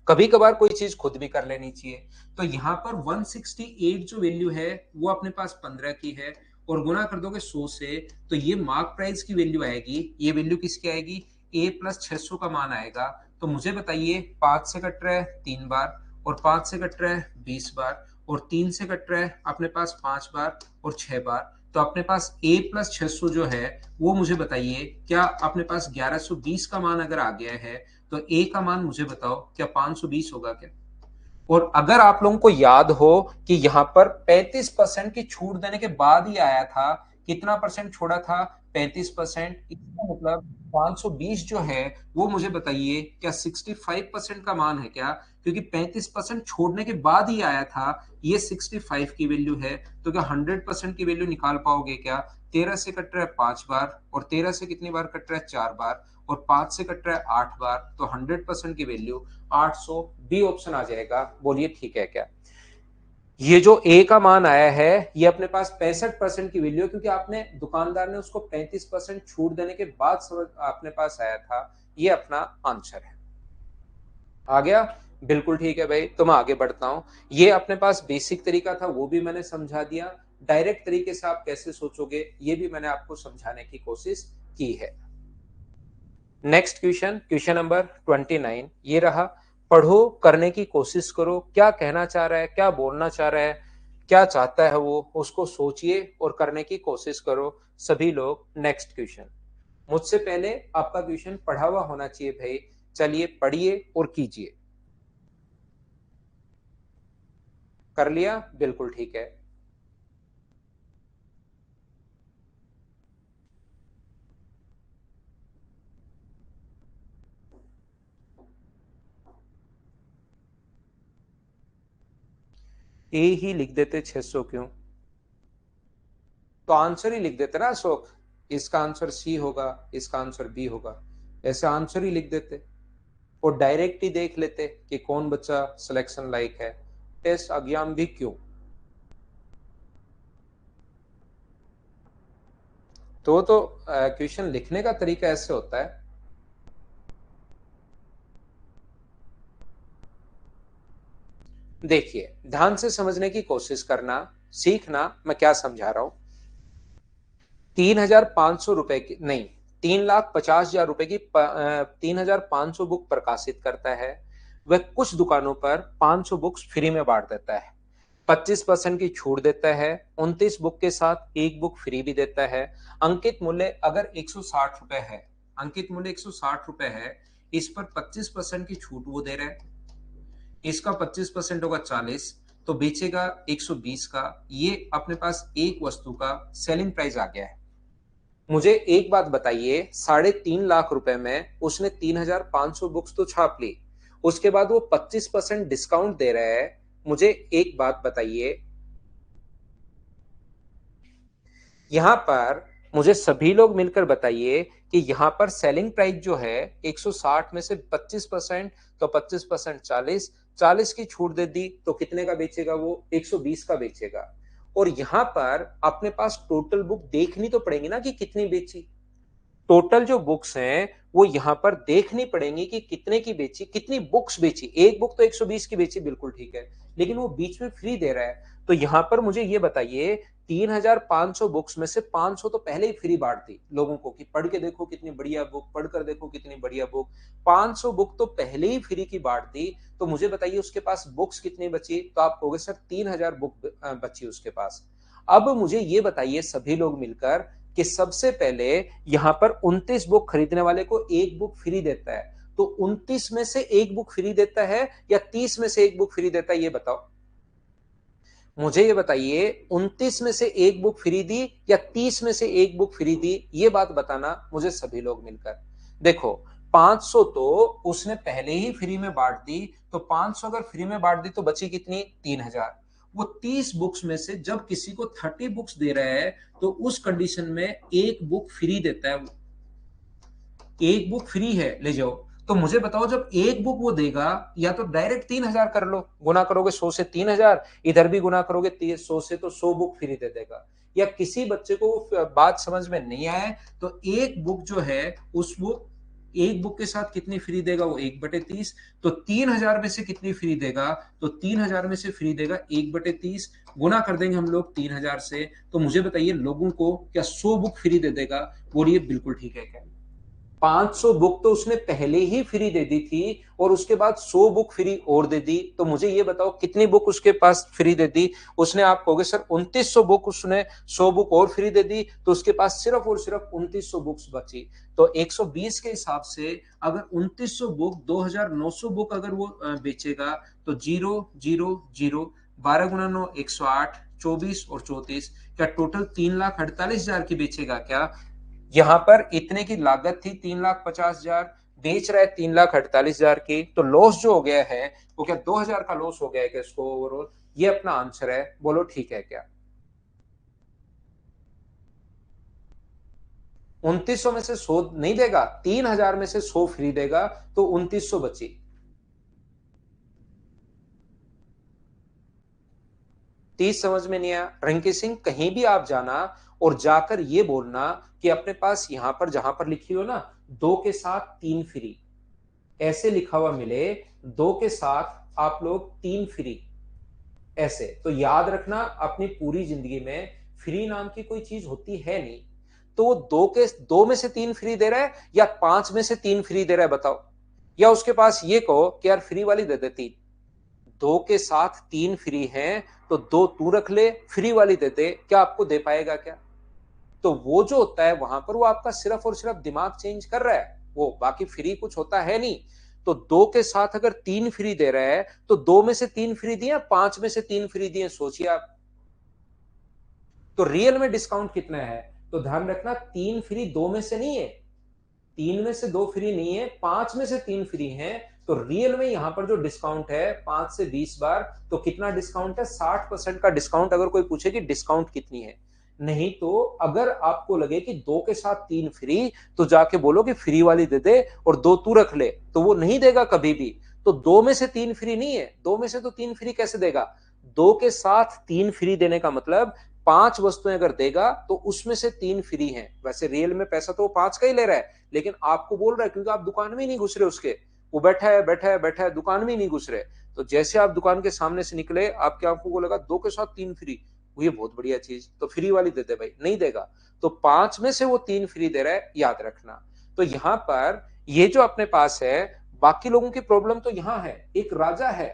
कभी कभार कोई चीज खुद भी कर लेनी चाहिए। तो यहां पर 168 जो वैल्यू है वो अपने पास 15 की है और गुना कर दोगे 100 से, तो ये मार्क प्राइस की वैल्यू आएगी। ये वैल्यू किसकी आएगी, ए प्लस 600 का मान आएगा। तो मुझे बताइए 5 से कट रहा है 3 बार और 5 से कट रहा है 20 बार और 3 से कट रहा है अपने पास 5 बार और 6 बार। तो अपने पास ए प्लस 600 जो है वो मुझे बताइए क्या अपने पास 1120 का मान अगर आ गया है, तो ए का मान मुझे बताओ क्या 520 होगा क्या? और अगर आप लोगों को याद हो कि यहां पर 35% की छूट देने के बाद ही आया था, कितना परसेंट छोड़ा था, 35%। इसका मतलब 520 जो है वो मुझे बताइए क्या 65% का मान है क्या? क्योंकि 35% छोड़ने के बाद ही आया था, ये 65 की वैल्यू है। तो क्या 100% की वैल्यू निकाल पाओगे क्या? 13 से कट रहा है 5 बार और 13 से कितनी बार कट रहा है 4 बार और 5 से कट रहा है 8 बार। तो 100% की वैल्यू 800, बी ऑप्शन आ जाएगा। बोलिए ठीक है क्या? ये जो ए का मान आया है ये अपने पास 65% की वैल्यू है, क्योंकि आपने दुकानदार ने उसको 35% छूट देने के बाद समझ अपने पास आया था। ये अपना आंसर है। आ गया? बिल्कुल ठीक है भाई। तो मैं आगे बढ़ता हूं। ये अपने पास बेसिक तरीका था, वो भी मैंने समझा दिया। डायरेक्ट तरीके से आप कैसे सोचोगे ये भी मैंने आपको समझाने की कोशिश की है। नेक्स्ट क्वेश्चन, क्वेश्चन नंबर 29 ये रहा। पढ़ो, करने की कोशिश करो, क्या कहना चाह रहा है, क्या बोलना चाह रहा है, क्या चाहता है वो, उसको सोचिए और करने की कोशिश करो सभी लोग। नेक्स्ट क्वेश्चन, मुझसे पहले आपका क्वेश्चन पढ़ा हुआ होना चाहिए भाई। चलिए पढ़िए और कीजिए। कर लिया, बिल्कुल ठीक है। ए ही लिख देते 600 क्यों? तो आंसर ही लिख देते ना अशोक। इसका आंसर सी होगा, इसका आंसर बी होगा, ऐसे आंसर ही लिख देते और डायरेक्ट ही देख लेते कि कौन बच्चा सिलेक्शन लायक है। टेस्ट एग्जाम भी क्यों? तो क्वेश्चन लिखने का तरीका ऐसे होता है। देखिए, ध्यान से समझने की कोशिश करना, सीखना मैं क्या समझा रहा हूं। 3,500 रुपए की नहीं, 3,50,000 रुपए की 3,500 बुक प्रकाशित करता है। वह कुछ दुकानों पर 500 बुक्स फ्री में बांट देता है, 25% की छूट देता है, 29 बुक के साथ एक बुक फ्री भी देता है। अंकित मूल्य अगर 160 रुपए है, अंकित मूल्य 160 रुपए है, इस पर 25% की छूट वो दे रहे हैं, इसका 25% होगा 40, तो बेचेगा 120 का। ये अपने पास एक वस्तु का सेलिंग प्राइस आ गया है। मुझे एक बात बताइए, 3.5 लाख रुपए में उसने 3,500 बुक्स तो छाप ली, उसके बाद वो 25% डिस्काउंट दे रहा है। मुझे एक बात बताइए, यहां पर मुझे सभी लोग मिलकर बताइए कि यहां पर सेलिंग प्राइस जो है 160 में से 25%, तो 25% 40, 40 की छूट दे दी तो कितने का बेचेगा वो? 120 का बेचेगा। और यहां पर अपने पास टोटल बुक देखनी तो पड़ेगी ना कि कितनी बेची। टोटल जो बुक्स हैं वो यहां पर देखनी पड़ेंगी कि कितने की बेची, कितनी बुक्स बेची। एक बुक तो 120 की बेची, बिल्कुल ठीक है, लेकिन वो बीच में फ्री दे रहा है। तो यहां पर मुझे ये बताइए, 3,500 बुक्स में से 500 तो पहले ही फ्री बांट दी लोगों को कि पढ़ के देखो कितनी बढ़िया बुक, पढ़कर देखो कितनी बढ़िया बुक। 500 बुक तो पहले ही फ्री की बांट दी। तो मुझे बताइए उसके पास बुक्स कितनी बची? तो आप कहोगे सर 3,000 बुक बची उसके पास। अब मुझे ये बताइए सभी लोग मिलकर कि सबसे पहले यहां पर 29 बुक खरीदने वाले को एक बुक फ्री देता है, तो 29 में से एक बुक फ्री देता है या 30 में से एक बुक फ्री देता है, ये बताओ मुझे। ये बताइए, 29 में से एक बुक फ्री दी या 30 में से एक बुक फ्री दी, ये बात बताना मुझे सभी लोग मिलकर। देखो, 500 तो उसने पहले ही फ्री में बांट दी, तो 500 अगर फ्री में बांट दी तो बची कितनी? 3,000। वो 30 बुक्स में से जब किसी को 30 बुक्स दे रहा है, तो उस कंडीशन में एक बुक फ्री देता है। एक बुक फ्री है, ले जाओ। तो मुझे बताओ, जब एक बुक वो देगा, या तो डायरेक्ट 3,000 कर लो, गुना करोगे 100 से 3,000, इधर भी गुना करोगे 100 से, तो 100 बुक फ्री दे देगा। या किसी बच्चे को बात समझ में नहीं आए तो एक बुक जो है, उस वो एक बुक के साथ कितनी फ्री देगा? वो 1/30। तो 3,000 में से कितनी फ्री देगा? तो 3,000 में से फ्री देगा 1/30। गुना कर देंगे हम लोग 3,000 से। तो मुझे बताइए, लोगों को क्या 100 बुक फ्री दे देगा? बोलिए बिल्कुल ठीक है क्या? 500 बुक तो उसने पहले ही फ्री दे दी थी और उसके बाद 100 बुक फ्री और दे दी। तो मुझे ये बताओ कितनी बुक उसके पास फ्री दे दी उसने? आप कहोगे सर 2900 बुक, उसने 100 बुक और फ्री दे दी, तो उसके पास सिर्फ और सिर्फ 2900 बुक्स बची। तो 120 के हिसाब से अगर 2900 बुक, 2,900 बुक अगर वो बेचेगा, तो 0 0 0, 12 × 9 108, 24 और 34, क्या टोटल 3,48,000 की बेचेगा क्या? यहां पर इतने की लागत थी 3,50,000, बेच रहा है 3,48,000 की, तो लॉस जो हो गया है वो क्या 2,000 का लॉस हो गया है क्या इसको ओवरऑल? ये अपना आंसर है, बोलो ठीक है क्या? 2900 में से 100 नहीं देगा, 3,000 में से 100 फ्री देगा, तो 2900 बची। 30 समझ में नहीं आया? रिंकी सिंह, कहीं भी आप जाना और जाकर ये बोलना कि अपने पास यहां पर जहां पर लिखी हो ना, 2 के साथ 3 फ्री, ऐसे लिखा हुआ मिले, 2 के साथ आप लोग 3 फ्री, ऐसे। तो याद रखना, अपनी पूरी जिंदगी में फ्री नाम की कोई चीज होती है नहीं। तो वो दो में से 3 फ्री दे रहा है या 5 में से 3 फ्री दे रहा है बताओ। या उसके पास ये कहो कि यार फ्री वाली दे दे 3, 2 के साथ 3 फ्री हैं तो 2 तू रख ले, फ्री वाली दे दे, क्या आपको दे पाएगा क्या? तो वो जो होता है वहां पर वो आपका सिर्फ और सिर्फ दिमाग चेंज कर रहा है, वो बाकी फ्री कुछ होता है नहीं। तो 2 के साथ अगर 3 फ्री दे रहा है तो 2 में से 3 फ्री दिए, 5 में से 3 फ्री दिए, सोचिए आप। तो रियल में डिस्काउंट कितना है? तो ध्यान रखना, 3 फ्री 2 में से नहीं है, 3 में से 2 फ्री नहीं है, 5 में से 3 फ्री हैं। तो रियल में यहां पर जो डिस्काउंट है 5 से 20 बार, तो कितना डिस्काउंट है? 60% का डिस्काउंट। अगर कोई पूछे कि डिस्काउंट कितनी है, नहीं तो अगर आपको लगे कि 2 के साथ 3 फ्री, तो जाके बोलो कि फ्री वाली दे दे और 2 तू रख ले, तो वो नहीं देगा कभी भी। तो 2 में से 3 फ्री नहीं है, 2 में से तो 3 फ्री कैसे देगा? 2 के साथ 3 फ्री देने का मतलब 5 वस्तुएं अगर देगा तो उसमें से 3 फ्री हैं। वैसे रियल में पैसा तो वो 5 का ही ले रहा है, लेकिन आपको बोल रहा है क्योंकि आप दुकान में ही नहीं घुस रहे उसके, वो बैठा है बैठा है बैठा है, दुकान में ही नहीं घुस रहे। तो जैसे आप दुकान के सामने से निकले, आपकी आंखों को लगा 2 के साथ 3 फ्री, वो ये बहुत बढ़िया चीज, तो फ्री वाली दे दे भाई, नहीं देगा। तो 5 में से वो 3 फ्री दे रहा है, याद रखना। तो यहां पर ये जो अपने पास है, बाकी लोगों की प्रॉब्लम तो यहां है। एक राजा है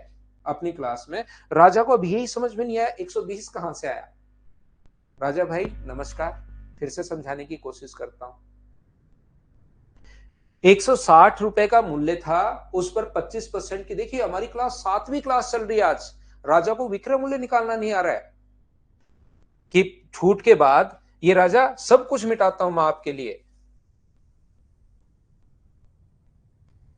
अपनी क्लास में, राजा को अभी यही समझ में नहीं आया 120 कहां से आया। राजा भाई नमस्कार, फिर से समझाने की कोशिश करता हूं। 160 रुपए का मूल्य था, उस पर 25% की, देखिए हमारी क्लास 7वीं क्लास चल रही है आज, राजा को विक्रय मूल्य निकालना नहीं आ रहा है कि छूट के बाद ये राजा सब कुछ मिटाता हूं मैं आपके लिए।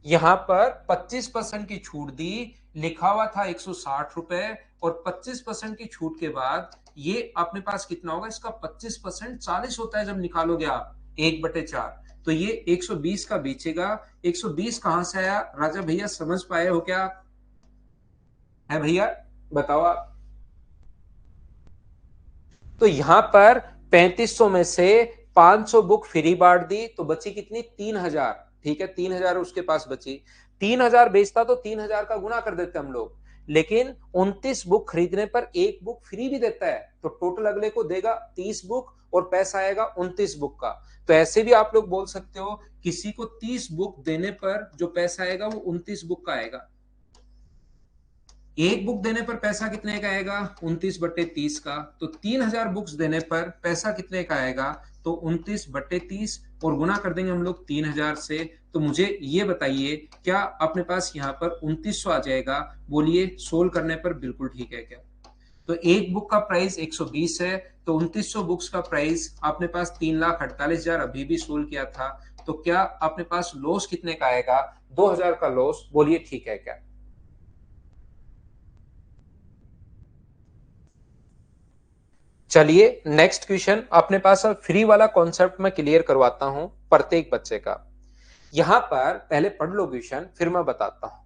यहां पर 25% की छूट दी, लिखा हुआ था 160 रुपए, और 25% की छूट के बाद ये अपने पास कितना होगा? इसका 25% 40 होता है जब निकालोगे आप 1/4, तो ये 120 का बेचेगा। 120 कहां से आया राजा भैया, समझ पाए हो क्या? है भैया, बताओ आप। तो यहां पर 3500 में से 500 बुक फ्री बांट दी, तो बची कितनी? 3000। ठीक है, 3000 उसके पास बची। 3000 बेचता तो 3000 का गुना कर देते हम लोग, लेकिन 29 बुक खरीदने पर एक बुक फ्री भी देता है, तो टोटल अगले को देगा 30 बुक और पैसा आएगा 29 बुक का। तो ऐसे भी आप लोग बोल सकते हो, किसी को 30 बुक देने पर जो पैसा आएगा वो 29 बुक का आएगा। एक बुक देने पर पैसा कितने का आएगा? 29/30 का। तो 3000 बुक्स देने पर पैसा कितने का आएगा? तो 29/30, और गुना कर देंगे हम लोग 3000 से। तो मुझे ये बताइए, क्या अपने पास यहाँ पर 2900 आ जाएगा? बोलिए, सोल्व करने पर बिल्कुल ठीक है क्या? तो एक बुक का प्राइस 120 है, तो 2900 बुक्स का प्राइस अपने पास 3,48,000 अभी भी सोल्व किया था। तो क्या अपने पास लॉस कितने का आएगा? 2000 का लॉस। बोलिए ठीक है क्या? चलिए नेक्स्ट क्वेश्चन अपने पास अब फ्री वाला कॉन्सेप्ट मैं क्लियर करवाता हूं प्रत्येक बच्चे का। यहां पर पहले पढ़ लो क्वेश्चन, फिर मैं बताता हूं।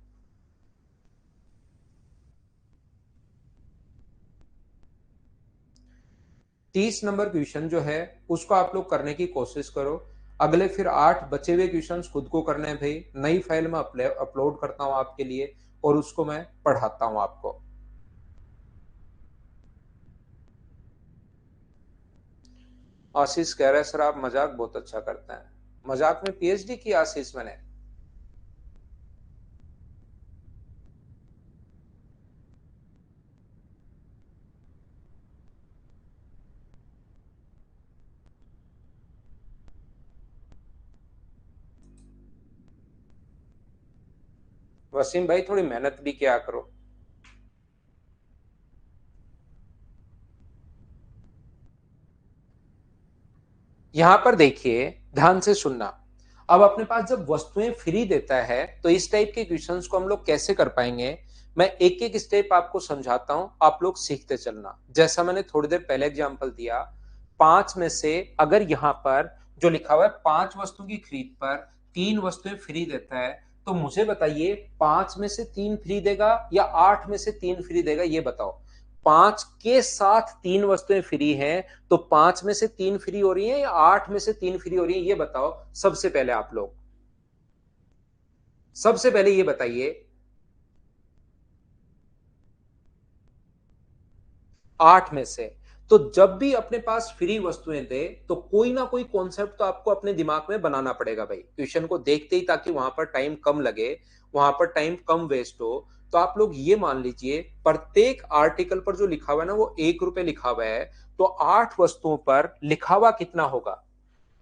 30 नंबर क्वेश्चन जो है उसको आप लोग करने की कोशिश करो। अगले फिर 8 बचे हुए क्वेश्चंस खुद को करने हैं भाई, नई फाइल में अपलोड करता हूं आपके लिए और उसको मैं पढ़ाता हूं आपको। आशीष कह रहे हैं सर आप मजाक बहुत अच्छा करते हैं। मजाक में पीएचडी की आशीष मैंने। वसीम भाई थोड़ी मेहनत भी किया करो। यहां पर देखिए, ध्यान से सुनना। अब अपने पास जब वस्तुएं फ्री देता है तो इस टाइप के क्वेश्चंस को हम लोग कैसे कर पाएंगे? मैं एक एक स्टेप आपको समझाता हूं, आप लोग सीखते चलना। जैसा मैंने थोड़ी देर पहले एग्जांपल दिया, 5 में से अगर यहां पर जो लिखा हुआ है 5 वस्तु की खरीद पर 3 वस्तुएं फ्री देता है, तो मुझे बताइए 5 में से 3 फ्री देगा या 8 में से 3 फ्री देगा, ये बताओ। 5 के साथ 3 वस्तुएं फ्री हैं, तो 5 में से 3 फ्री हो रही है या 8 में से 3 फ्री हो रही है, ये बताओ। सबसे पहले आप लोग, सबसे पहले ये बताइए। 8 में से, तो जब भी अपने पास फ्री वस्तुएं दे तो कोई ना कोई कॉन्सेप्ट तो आपको अपने दिमाग में बनाना पड़ेगा भाई, क्वेश्चन को देखते ही, ताकि वहां पर टाइम कम लगे, वहां पर टाइम कम वेस्ट हो। तो आप लोग ये मान लीजिए प्रत्येक आर्टिकल पर जो लिखा हुआ है ना वो 1 रुपए लिखा हुआ है, तो 8 वस्तुओं पर लिखा हुआ कितना होगा?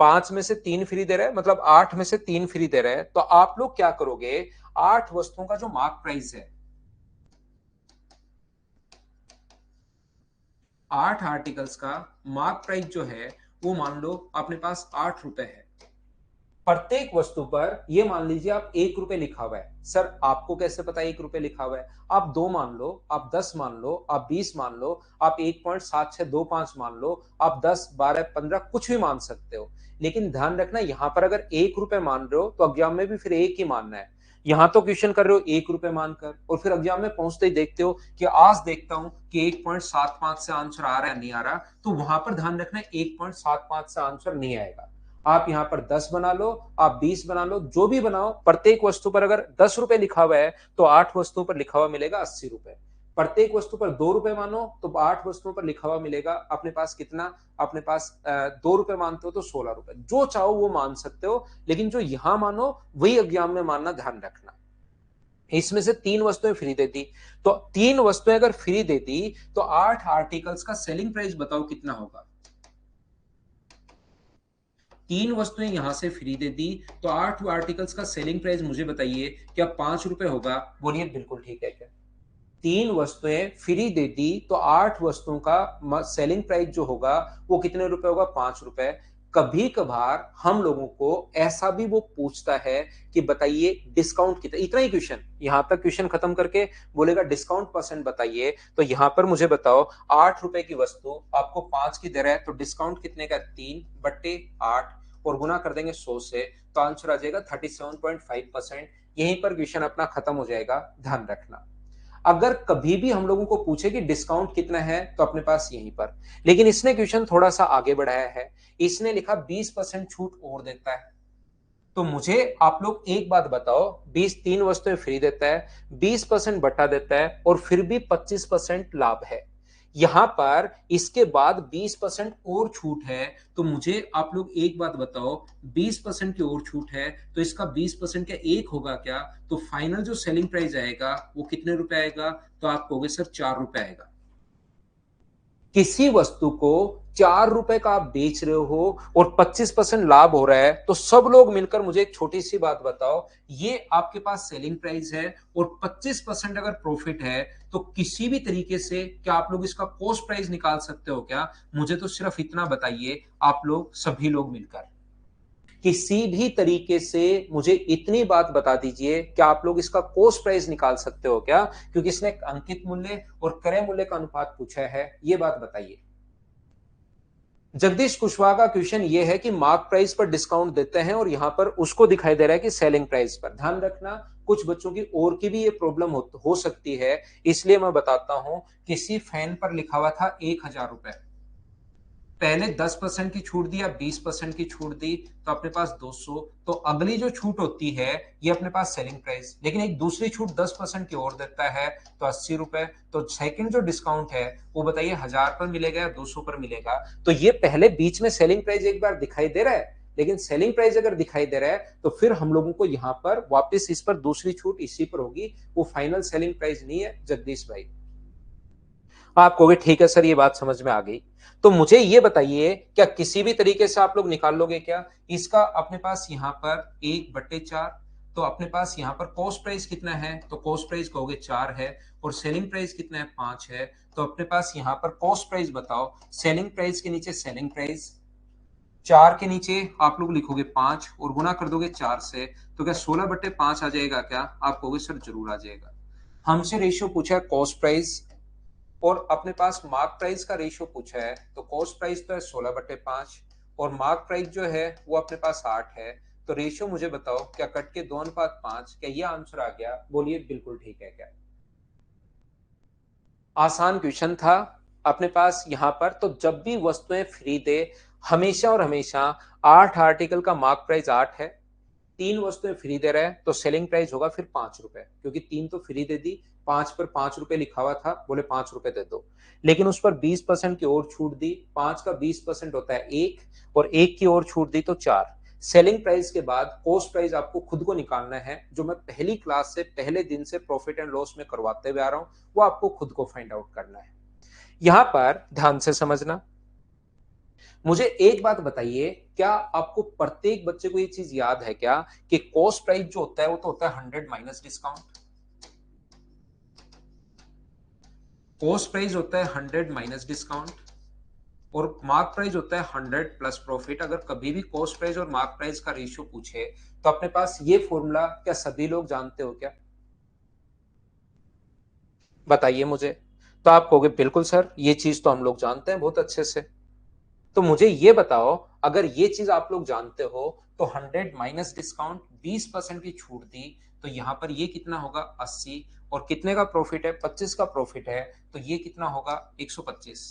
5 में से 3 फ्री दे रहा है, मतलब 8 में से 3 फ्री दे रहा है, तो आप लोग क्या करोगे? 8 वस्तुओं का जो मार्क प्राइस है, 8 आर्टिकल्स का मार्क प्राइस जो है वो मान लो अपने पास 8 रुपए है। प्रत्येक वस्तु पर ये मान लीजिए आप 1 रुपए लिखा हुआ है। सर आपको कैसे पता 1 रुपए लिखा हुआ है? आप 2 मान लो, आप 10 मान लो, आप 20 मान लो, आप 1.7625 मान लो, आप 10, 12, 15 कुछ भी मान सकते हो। लेकिन ध्यान रखना, यहां पर अगर 1 रुपए मान रहे हो तो एग्जाम में भी फिर एक ही मानना है। यहां तो क्वेश्चन कर रहे हो 1 रुपए मानकर, और फिर एग्जाम में पहुंचते ही देखते हो कि आज देखता हूं कि 1.75 से आंसर आ रहा है नहीं आ रहा, तो वहां पर ध्यान रखना 1.75 से आंसर नहीं आएगा। आप यहां पर 10 बना लो, आप 20 बना लो, जो भी बनाओ, प्रत्येक वस्तु पर अगर 10 रुपए लिखा हुआ है तो 8 वस्तुओं पर लिखा हुआ मिलेगा 80 रुपए। प्रत्येक वस्तु पर 2 रुपए मानो तो 8 वस्तुओं पर लिखा हुआ मिलेगा अपने पास कितना? अपने पास 2 रुपए मानते हो तो 16 रुपए। जो चाहो वो मान सकते हो, लेकिन जो यहां मानो वही एग्जाम में मानना, ध्यान रखना। इसमें से 3 वस्तुएं फ्री दे दी, तो 3 वस्तुएं अगर फ्री दे दी तो 8 आर्टिकल्स का सेलिंग प्राइस बताओ कितना होगा? 3 वस्तुएं यहां से फ्री दे दी, तो 8 आर्टिकल्स का सेलिंग प्राइस मुझे बताइए, क्या 5 रुपए होगा? बोलिए बिल्कुल ठीक है क्या? 3 वस्तुएं फ्री दे दी तो 8 वस्तुओं का सेलिंग प्राइस जो होगा वो कितने रुपए होगा? 5 रुपए। कभी कभार हम लोगों को ऐसा भी वो पूछता है कि बताइए डिस्काउंट कितना, इतना ही क्वेश्चन, यहां तक क्वेश्चन खत्म करके बोलेगा डिस्काउंट परसेंट बताइए। तो यहां पर मुझे बताओ 8 रुपए की वस्तु आपको 5 की दे रहा है, तो डिस्काउंट कितने का? 3/8, और गुना कर देंगे 100 से, तो आंसर आ जाएगा 37.5%। यहीं पर क्वेश्चन अपना खत्म हो जाएगा, ध्यान रखना। अगर कभी भी हम लोगों को पूछे कि डिस्काउंट कितना है तो अपने पास यहीं पर, लेकिन इसने क्वेश्चन थोड़ा सा आगे बढ़ाया है। इसने लिखा 20% छूट और देता है। तो मुझे आप लोग एक बात बताओ, 3 वस्तुएं फ्री देता है, 20% बटा देता है, और फिर भी 25% लाभ है। यहां पर इसके बाद 20% और छूट है, तो मुझे आप लोग एक बात बताओ, 20% की और छूट है तो इसका 20% का एक होगा क्या? तो फाइनल जो सेलिंग प्राइस आएगा वो कितने रुपए आएगा? तो आप कहोगे सर 4 रुपए आएगा। किसी वस्तु को 4 रुपए का आप बेच रहे हो और 25% लाभ हो रहा है, तो सब लोग मिलकर मुझे एक छोटी सी बात बताओ, ये आपके पास सेलिंग प्राइस है और 25% अगर प्रॉफिट है, तो किसी भी तरीके से क्या आप लोग इसका कॉस्ट प्राइस निकाल सकते हो क्या? मुझे तो सिर्फ इतना बताइए, आप लोग सभी लोग मिलकर किसी भी तरीके से मुझे इतनी बात बता दीजिए कि आप लोग इसका कॉस्ट प्राइस निकाल सकते हो क्या? क्योंकि इसने अंकित मूल्य और क्रय मूल्य का अनुपात पूछा है, ये बात बताइए। जगदीश कुशवाहा का क्वेश्चन ये है कि मार्क प्राइस पर डिस्काउंट देते हैं और यहां पर उसको दिखाई दे रहा है कि सेलिंग प्राइस पर। ध्यान रखना, कुछ बच्चों की और की भी ये प्रॉब्लम हो सकती है, इसलिए मैं बताता हूं। किसी फैन पर लिखा हुआ था 1000 रुपए, पहले 10% की छूट दी या 20% की छूट दी, तो अपने पास 200। तो अगली जो छूट होती है ये अपने पास सेलिंग प्राइस, लेकिन एक दूसरी छूट 10% की और देता है, तो 80 रुपए। तो सेकंड जो डिस्काउंट है वो बताइए 1000 पर मिलेगा या 200 पर मिलेगा? तो ये पहले बीच में सेलिंग प्राइस एक बार दिखाई दे रहा है, लेकिन सेलिंग प्राइस अगर दिखाई दे रहा है तो फिर हम लोगों को यहां पर वापस इस पर दूसरी छूट इसी पर होगी, वो फाइनल सेलिंग प्राइस नहीं है जगदीश भाई। आप कहोगे ठीक है सर, ये बात समझ में आ गई। तो मुझे ये बताइए, क्या किसी भी तरीके से आप लोग निकाल लोगे क्या? इसका अपने पास यहां पर 1/4, तो अपने पास यहां पर कॉस्ट प्राइस कितना है? तो कॉस्ट प्राइस कहोगे 4 है, और सेलिंग प्राइस कितना है? 5 है। तो अपने पास यहां पर कॉस्ट प्राइस बताओ, सेलिंग प्राइस के नीचे सेलिंग प्राइस, 4 के नीचे आप लोग लिखोगे 5 और गुना कर दोगे 4 से, तो क्या 16/5 आ जाएगा क्या? आप कहोगे सर जरूर आ जाएगा। हमसे रेशियो पूछा है कॉस्ट प्राइस, और अपने पास मार्क प्राइस का रेशियो पूछा है, तो कॉस्ट प्राइस तो है 16/5 और मार्क प्राइस जो है वो अपने पास 8 है। तो रेशियो मुझे बताओ, क्या कट के 2:5, क्या ये आंसर आ गया? बोलिए बिल्कुल ठीक है क्या? आसान क्वेश्चन था अपने पास यहां पर। तो जब भी वस्तुएं फ्री दे, हमेशा और हमेशा 8 आर्टिकल का मार्क प्राइस 8 है, 3 वस्तुएं फ्री दे रहा है तो सेलिंग प्राइस होगा फिर 5 रुपए, क्योंकि 3 तो फ्री दे दी, 5 पर 5 रुपए लिखा हुआ था, बोले 5 रुपए दे दो, लेकिन उस पर 20% की और छूट दी, 5 का 20% होता है 1, और 1 की और छूट दी तो 4। सेलिंग प्राइस के बाद कॉस्ट प्राइस आपको खुद को निकालना है, जो मैं पहली क्लास से पहले दिन से प्रॉफिट एंड लॉस में करवाते हुए आ रहा हूं, वो आपको खुद को फाइंड आउट करना है। यहां पर ध्यान से समझना, मुझे एक बात बताइए, क्या आपको प्रत्येक बच्चे को ये चीज याद है क्या कि कॉस्ट प्राइस जो होता है वो तो होता है 100 माइनस डिस्काउंट, कॉस्ट प्राइस होता है 100 माइनस डिस्काउंट, और मार्क प्राइस होता है 100 प्लस प्रॉफिट। अगर कभी भी कॉस्ट प्राइस और मार्क प्राइस का रेशियो पूछे तो अपने पास ये फॉर्मूला क्या सभी लोग जानते हो क्या? बताइए मुझे। तो आप कहोगे बिल्कुल सर, ये चीज तो हम लोग जानते हैं बहुत अच्छे से। तो मुझे ये बताओ, अगर ये चीज आप लोग जानते हो तो 100 माइनस डिस्काउंट 20% की छूट दी, तो यहां पर ये कितना होगा 80, और कितने का प्रॉफिट है 25 का प्रॉफिट है, तो ये कितना होगा 125।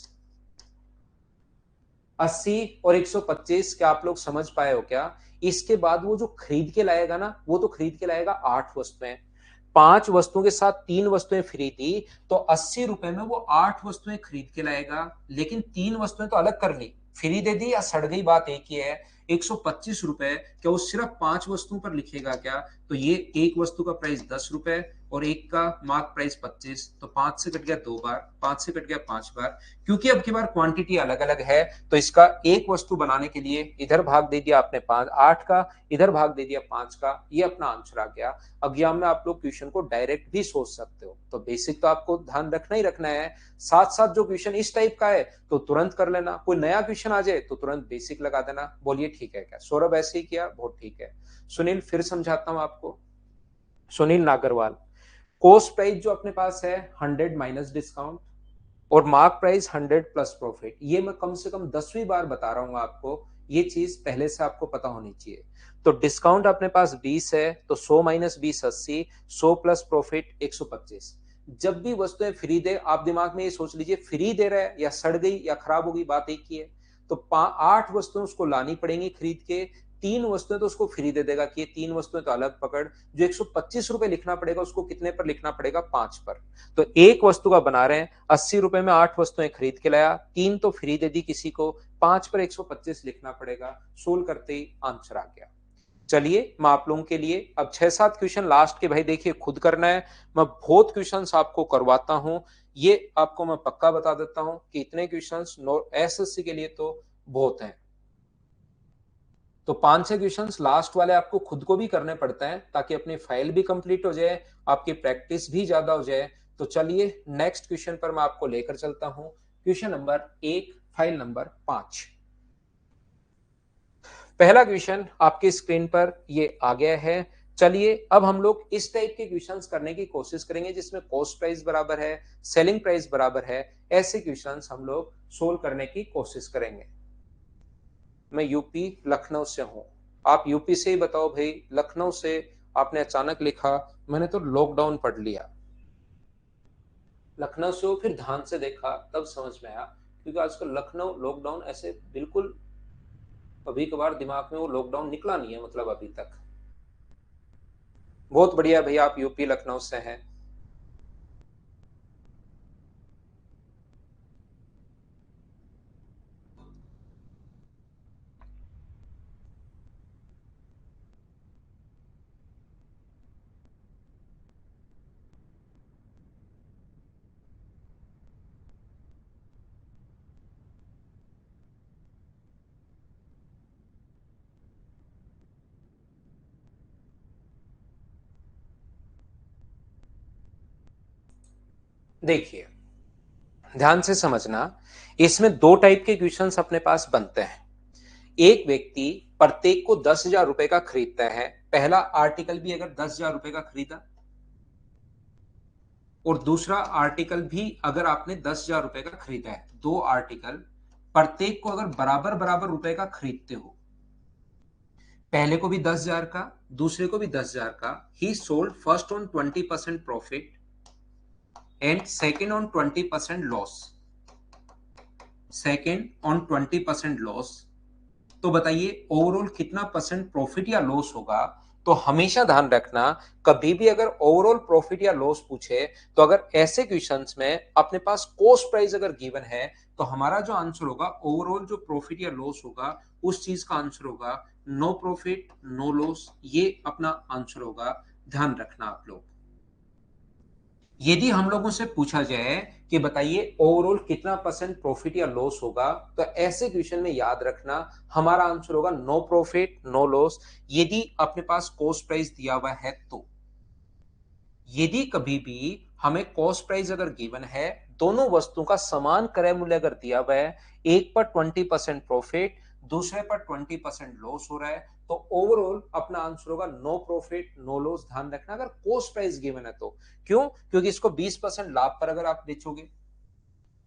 80 और 125 क्या आप लोग समझ पाए हो क्या? इसके बाद वो जो खरीद के लाएगा ना, वो तो खरीद के लाएगा 8 वस्तुएं, 5 वस्तुओं के साथ 3 वस्तुएं फ्री थी, तो 80 रुपए में वो 8 वस्तुएं खरीद के लाएगा, लेकिन 3 वस्तुएं तो अलग कर ली, फ्री दे दी या सड़ गई, बात एक ही है। 125 रुपए, क्या वो सिर्फ 5 वस्तुओं पर लिखेगा क्या? तो ये एक वस्तु का प्राइस 10 रुपए और एक का मार्क प्राइस 25, तो 5 से कट गया 2 बार, 5 से कट गया 5 बार, क्योंकि अब की बार क्वांटिटी अलग अलग है, तो इसका एक वस्तु बनाने के लिए इधर भाग दे दिया आपने 5 8 का, इधर भाग दे दिया 5 का, ये अपना आंसर आ गया। एग्जाम में आप लोग क्वेश्चन को डायरेक्ट भी सोच सकते हो, तो बेसिक तो आपको ध्यान रखना ही रखना है। साथ साथ जो क्वेश्चन इस टाइप का है तो तुरंत कर लेना, कोई नया क्वेश्चन आ जाए तो तुरंत बेसिक लगा देना। बोलिए ठीक है क्या? सौरभ ऐसे ही किया, बहुत ठीक है। सुनील फिर समझाता हूं आपको, सुनील नागरवाल, कॉस्ट प्राइस जो अपने पास है 100 माइनस डिस्काउंट और मार्क प्राइस 100 प्लस प्रॉफिट, ये मैं कम से कम 10वीं बार बता रहा हूं आपको, ये चीज पहले से आपको पता होनी चाहिए। तो डिस्काउंट अपने पास 20 है, तो 100 माइनस 20 80, 100 प्लस प्रॉफिट 125। जब भी वस्तुएं फ्री दे, आप दिमाग में ये सोच लीजिए फ्री दे रहा है या सड़ गई या खराब हो गई, बात एक ही है। तो 8 वस्तुएं उसको लानी पड़ेंगी खरीद के, 3 वस्तुएं तो उसको फ्री दे देगा कि ये 3 वस्तुएं तो अलग पकड़, जो 125 रुपए लिखना पड़ेगा उसको कितने पर लिखना पड़ेगा 5 पर। तो एक वस्तु का बना रहे हैं, 80 रुपए में 8 वस्तुएं खरीद के लाया, 3 तो फ्री दे दी किसी को, 5 पर 125 लिखना पड़ेगा, सोल्व करते ही आंसर आ गया। चलिए मैं आप लोगों के लिए अब 6-7 क्वेश्चन लास्ट के, भाई देखिए खुद करना है, मैं बहुत क्वेश्चंस आपको करवाता हूं, ये आपको मैं पक्का बता देता हूं कि इतने क्वेश्चंस एसएससी के लिए तो बहुत हैं। तो 5-6 क्वेश्चंस लास्ट वाले आपको खुद को भी करने पड़ते हैं ताकि अपनी फाइल भी कंप्लीट हो जाए, आपकी प्रैक्टिस भी ज्यादा हो जाए। तो चलिए नेक्स्ट क्वेश्चन पर मैं आपको लेकर चलता हूं, क्वेश्चन नंबर 1, फाइल नंबर 5। पहला क्वेश्चन आपकी स्क्रीन पर ये आ गया है। चलिए अब हम लोग इस टाइप के क्वेश्चंस करने की कोशिश करेंगे जिसमें कॉस्ट प्राइस बराबर है, सेलिंग प्राइस बराबर है, ऐसे क्वेश्चंस हम लोग सोल्व करने की कोशिश करेंगे। मैं यूपी लखनऊ से हूं, आप यूपी से ही बताओ भाई, लखनऊ से आपने अचानक लिखा, मैंने तो लॉकडाउन पढ़ लिया। लखनऊ से हो, फिर ध्यान से देखा तब समझ में आया, क्योंकि आजकल लखनऊ लॉकडाउन ऐसे बिल्कुल कभी कभार दिमाग में वो लॉकडाउन निकला नहीं है, मतलब अभी तक। बहुत बढ़िया भैया, आप यूपी लखनऊ से हैं। देखिए ध्यान से समझना, इसमें दो टाइप के क्वेश्चंस अपने पास बनते हैं। एक व्यक्ति प्रत्येक को 10,000 रुपए का खरीदता है, पहला आर्टिकल भी अगर 10,000 रुपए का खरीदा और दूसरा आर्टिकल भी अगर आपने 10,000 रुपए का खरीदा है, दो आर्टिकल प्रत्येक को अगर बराबर बराबर रुपए का खरीदते हो, पहले को भी 10,000 का, दूसरे को भी 10,000 का, ही sold first on 20% profit and second on 20% loss, second on 20% loss. तो बताइए ओवरऑल कितना परसेंट प्रॉफिट या लॉस होगा? तो हमेशा ध्यान रखना, कभी भी अगर ओवरऑल प्रॉफिट या लॉस पूछे, तो अगर ऐसे क्वेश्चंस में अपने पास कॉस्ट प्राइस अगर गिवन है, तो हमारा जो आंसर होगा ओवरऑल जो प्रॉफिट या लॉस होगा उस चीज का आंसर होगा नो प्रॉफिट नो लॉस, ये अपना आंसर होगा। ध्यान रखना आप लोग। यदि हम लोगों से पूछा जाए कि बताइए ओवरऑल कितना परसेंट प्रॉफिट या लॉस होगा, तो ऐसे क्वेश्चन में याद रखना हमारा आंसर होगा नो प्रॉफिट नो लॉस, यदि अपने पास कॉस्ट प्राइस दिया हुआ है तो। यदि कभी भी हमें कॉस्ट प्राइस अगर गिवन है, दोनों वस्तुओं का समान क्रय मूल्य अगर दिया हुआ है, एक पर 20% प्रॉफिट, दूसरे पर 20% लॉस हो रहा है, तो ओवरऑल अपना आंसर होगा नो प्रॉफिट नो लॉस। ध्यान रखना अगर कॉस्ट प्राइस गिवन है तो। क्यों? क्योंकि इसको 20% लाभ पर अगर आप बेचोगे,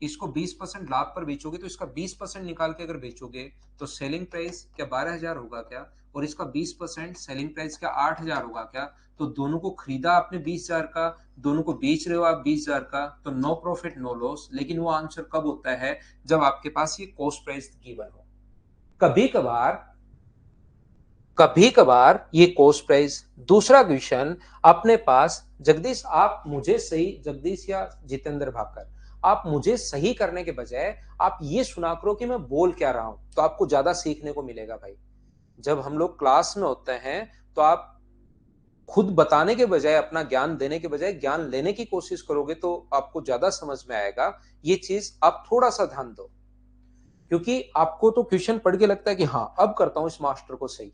इसको 20% लाभ पर बेचोगे, तो इसका 20% निकाल के अगर बेचोगे तो सेलिंग प्राइस क्या 12,000 होगा क्या, और इसका 20% सेलिंग प्राइस क्या 8,000 होगा क्या। तो दोनों को खरीदा आपने 20,000 का, दोनों को बेच रहे हो आप 20,000 का, तो नो प्रॉफिट नो लॉस। लेकिन वो आंसर कब होता है? जब आपके पास ये कॉस्ट प्राइस गिवन हो। कभी कभार कभी कभार ये कॉस्ट प्राइस, दूसरा क्वेश्चन अपने पास, जगदीश आप मुझे सही, जगदीश या जितेंद्र भाकर, आप मुझे सही करने के बजाय आप ये सुना करो कि मैं बोल क्या रहा हूं, तो आपको ज्यादा सीखने को मिलेगा भाई। जब हम लोग क्लास में होते हैं तो आप खुद बताने के बजाय, अपना ज्ञान देने के बजाय ज्ञान लेने की कोशिश करोगे तो आपको ज्यादा समझ में आएगा। ये चीज आप थोड़ा सा ध्यान दो, क्योंकि आपको तो क्वेश्चन पढ़ के लगता है कि हाँ अब करता हूं इस मास्टर को सही।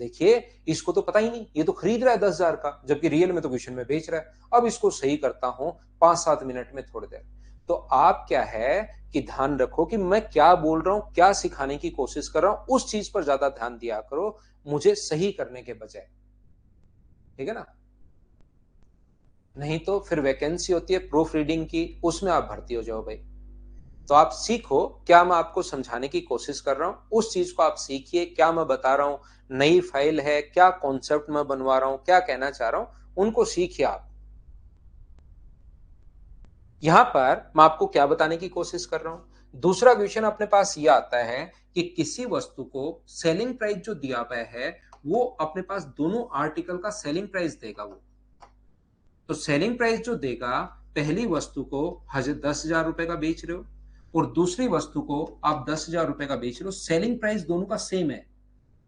देखिए, इसको तो पता ही नहीं, ये तो खरीद रहा है 10,000 का, जबकि रियल में तो क्वेश्चन में बेच रहा है। अब इसको सही करता हूं 5-7 मिनट में, थोड़ी देर। तो आप क्या है कि ध्यान रखो कि मैं क्या बोल रहा हूं, क्या सिखाने की कोशिश कर रहा हूं, उस चीज पर ज्यादा ध्यान दिया करो, मुझे सही करने के बजाय। ठीक है ना? नहीं तो फिर वैकेंसी होती है प्रूफ रीडिंग की, उसमें आप भर्ती हो जाओ भाई। तो आप सीखो क्या मैं आपको समझाने की कोशिश कर रहा हूं, उस चीज को आप सीखिए, क्या मैं बता रहा हूं नई फाइल है, क्या कॉन्सेप्ट मैं बनवा रहा हूं, क्या कहना चाह रहा हूं, उनको सीखिए आप। यहां पर मैं आपको क्या बताने की कोशिश कर रहा हूं, दूसरा क्वेश्चन अपने पास यह आता है कि किसी वस्तु को सेलिंग प्राइस जो दिया हुआ है, वो अपने पास दोनों आर्टिकल का सेलिंग प्राइस देगा वो। तो सेलिंग प्राइस जो देगा, पहली वस्तु को 10,000 रुपए का बेच रहे हो और दूसरी वस्तु को आप 10,000 रुपए का बेच रहे हो, सेलिंग प्राइस दोनों का सेम है।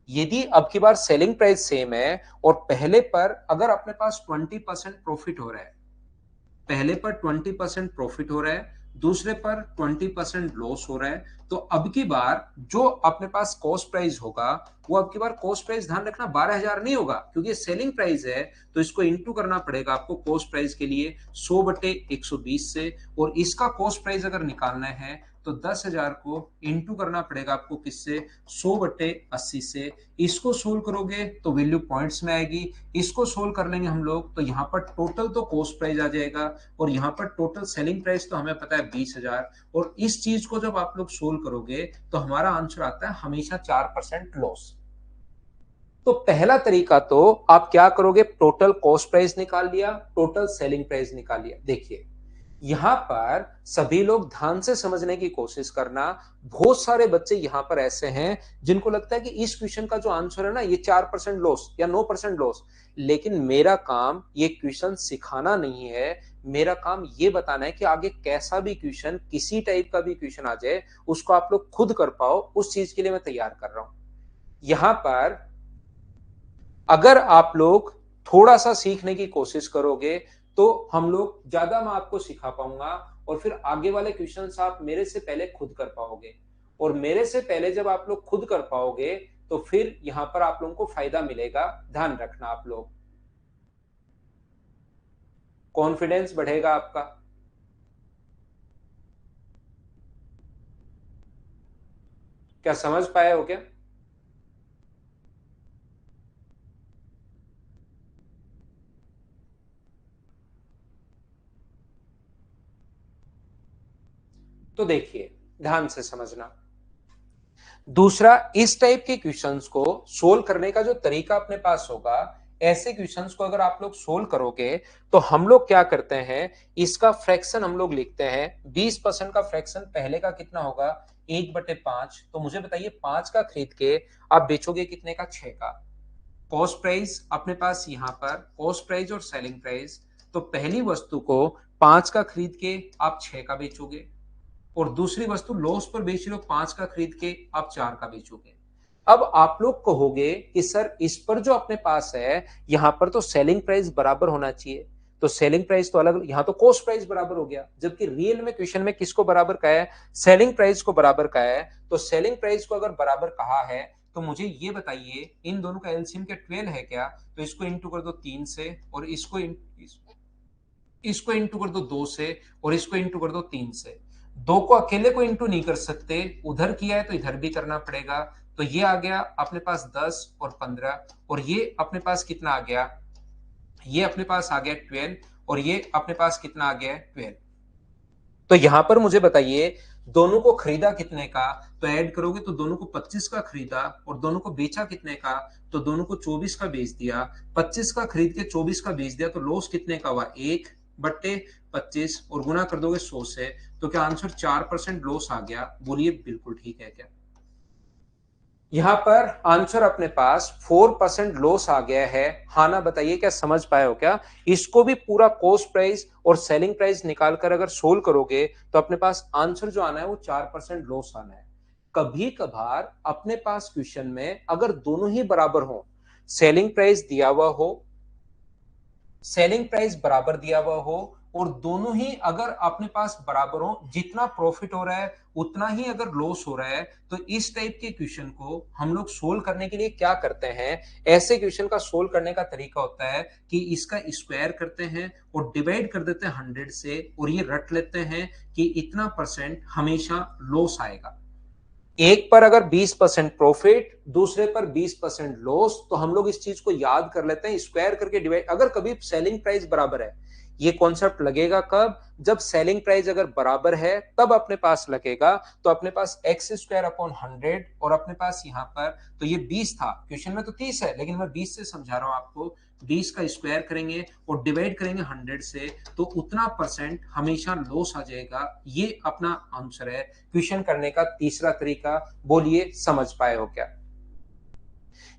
यदि अब की बार सेलिंग प्राइस सेम है और पहले पर अगर अपने पास 20% प्रॉफिट हो रहा है, पहले पर 20% प्रॉफिट हो रहा है, दूसरे पर 20% लॉस हो रहा है, तो अब की बार जो अपने पास कॉस्ट प्राइस होगा, वो अब की बार कॉस्ट प्राइस ध्यान रखना 12,000 नहीं होगा, क्योंकि ये सेलिंग प्राइस है। तो इसको इंटू करना पड़ेगा आपको कॉस्ट प्राइस के लिए 100/120 से, और इसका कॉस्ट प्राइस अगर निकालना है तो 10,000 को इंटू करना पड़ेगा आपको किससे? 100/80 से। इसको सोल्व करोगे तो वैल्यू पॉइंट्स में आएगी, इसको सोल्व कर लेंगे हम लोग तो यहाँ पर टोटल तो कॉस्ट प्राइस आ जाएगा, और यहाँ पर टोटल सेलिंग प्राइस तो हमें पता है 20,000। और इस चीज को जब आप लोग सोल्व करोगे तो हमारा आंसर आता है हमेशा 4% लॉस। तो पहला तरीका तो आप क्या करोगे, टोटल कॉस्ट प्राइस निकाल लिया, टोटल सेलिंग प्राइस निकाल लिया। देखिए, यहां पर सभी लोग ध्यान से समझने की कोशिश करना। बहुत सारे बच्चे यहां पर ऐसे हैं जिनको लगता है कि इस क्वेश्चन का जो आंसर है ना, ये 4% लॉस या 9% लॉस। लेकिन मेरा काम ये क्वेश्चन सिखाना नहीं है, मेरा काम ये बताना है कि आगे कैसा भी क्वेश्चन, किसी टाइप का भी क्वेश्चन आ जाए, उसको आप लोग खुद कर पाओ, उस चीज के लिए मैं तैयार कर रहा हूं। यहां पर अगर आप लोग थोड़ा सा सीखने की कोशिश करोगे तो हम लोग ज्यादा, मैं आपको सिखा पाऊंगा, और फिर आगे वाले क्वेश्चंस आप मेरे से पहले खुद कर पाओगे। और मेरे से पहले जब आप लोग खुद कर पाओगे तो फिर यहां पर आप लोगों को फायदा मिलेगा। ध्यान रखना आप लोग, कॉन्फिडेंस बढ़ेगा आपका। क्या समझ पाए हो क्या? तो देखिए, ध्यान से समझना। दूसरा, इस टाइप के क्वेश्चंस को सोल्व करने का जो तरीका अपने पास होगा, ऐसे क्वेश्चंस को अगर आप लोग सोल्व करोगे तो हम लोग क्या करते हैं, इसका फ्रैक्शन हम लोग लिखते हैं। 20% का फ्रैक्शन पहले का कितना होगा? 1/5। तो मुझे बताइए 5 का खरीद के आप बेचोगे कितने का? 6 का। कॉस्ट प्राइस अपने पास यहाँ पर कॉस्ट प्राइस और सेलिंग प्राइस, तो पहली वस्तु को 5 का खरीद के आप 6 का बेचोगे और दूसरी वस्तु लॉस पर बेच रहे हो, 5 का खरीद के आप 4 का बेचोगे। अब आप लोग कहोगे कि सर इस पर जो अपने पास है यहां पर तो सेलिंग प्राइस बराबर होना चाहिए, तो सेलिंग प्राइस तो अलग, यहां तो कॉस्ट प्राइस बराबर हो गया, जबकि रियल में क्वेश्चन में किसको बराबर कहा है, सेलिंग प्राइस को बराबर कहा है। तो सेलिंग प्राइस को अगर बराबर कहा है तो मुझे ये बताइए इन दोनों का एलसीएम क्या 12 है क्या, तो इसको इंटू कर दो 3 से और इसको इंटू कर दो 2 से और इसको इंटू कर दो 3 से। 2 को अकेले को इंटू नहीं कर सकते, उधर किया है तो इधर भी करना पड़ेगा। तो ये आ गया अपने पास 10 और 15 और ये अपने पास कितना आ गया, ये अपने पास आ गया 12 और ये अपने पास कितना आ गया 12। तो यहां पर मुझे बताइए दोनों को खरीदा कितने का, तो ऐड करोगे तो दोनों को 25 का खरीदा और दोनों को बेचा कितने का, तो दोनों को 24 का बेच दिया। 25 का खरीद के 24 का बेच दिया तो लॉस कितने का हुआ, 1/25 और गुना कर दोगे 100 से, तो क्या आंसर 4% लॉस आ गया। बोलिए बिल्कुल ठीक है क्या। यहां पर आंसर अपने पास 4% लॉस आ गया है। हाँ ना बताइए क्या समझ पाए हो क्या। इसको भी पूरा कॉस्ट प्राइस और सेलिंग प्राइस निकालकर अगर सोल्व करोगे तो अपने पास आंसर जो आना है वो 4% लॉस आना है। कभी कभार अपने पास क्वेश्चन में अगर दोनों ही बराबर हो, सेलिंग प्राइस दिया हुआ हो, सेलिंग प्राइस बराबर दिया हुआ हो और दोनों ही अगर अपने पास बराबर हो, जितना प्रॉफिट हो रहा है उतना ही अगर लॉस हो रहा है, तो इस टाइप के क्वेश्चन को हम लोग सोल्व करने के लिए क्या करते हैं, ऐसे क्वेश्चन का सोल्व करने का तरीका होता है कि इसका स्क्वायर करते हैं और डिवाइड कर देते हैं 100 से और ये रट लेते हैं कि इतना परसेंट हमेशा लॉस आएगा। एक पर अगर 20% प्रॉफिट, दूसरे पर 20% लॉस, तो हम लोग इस चीज को याद कर लेते हैं, स्क्वायर करके डिवाइड। अगर कभी सेलिंग प्राइस बराबर है, ये कॉन्सेप्ट लगेगा कब, जब सेलिंग प्राइस अगर बराबर है तब अपने पास लगेगा। तो अपने पास x² अपॉन 100 और अपने पास यहां पर तो ये 20 था, क्वेश्चन में तो 30 है लेकिन मैं 20 से समझा रहा हूं आपको। 20 का स्क्वायर करेंगे और डिवाइड करेंगे 100 से, तो उतना परसेंट हमेशा लॉस आ जाएगा। ये अपना आंसर है क्वेश्चन करने का तीसरा तरीका। बोलिए समझ पाए हो क्या।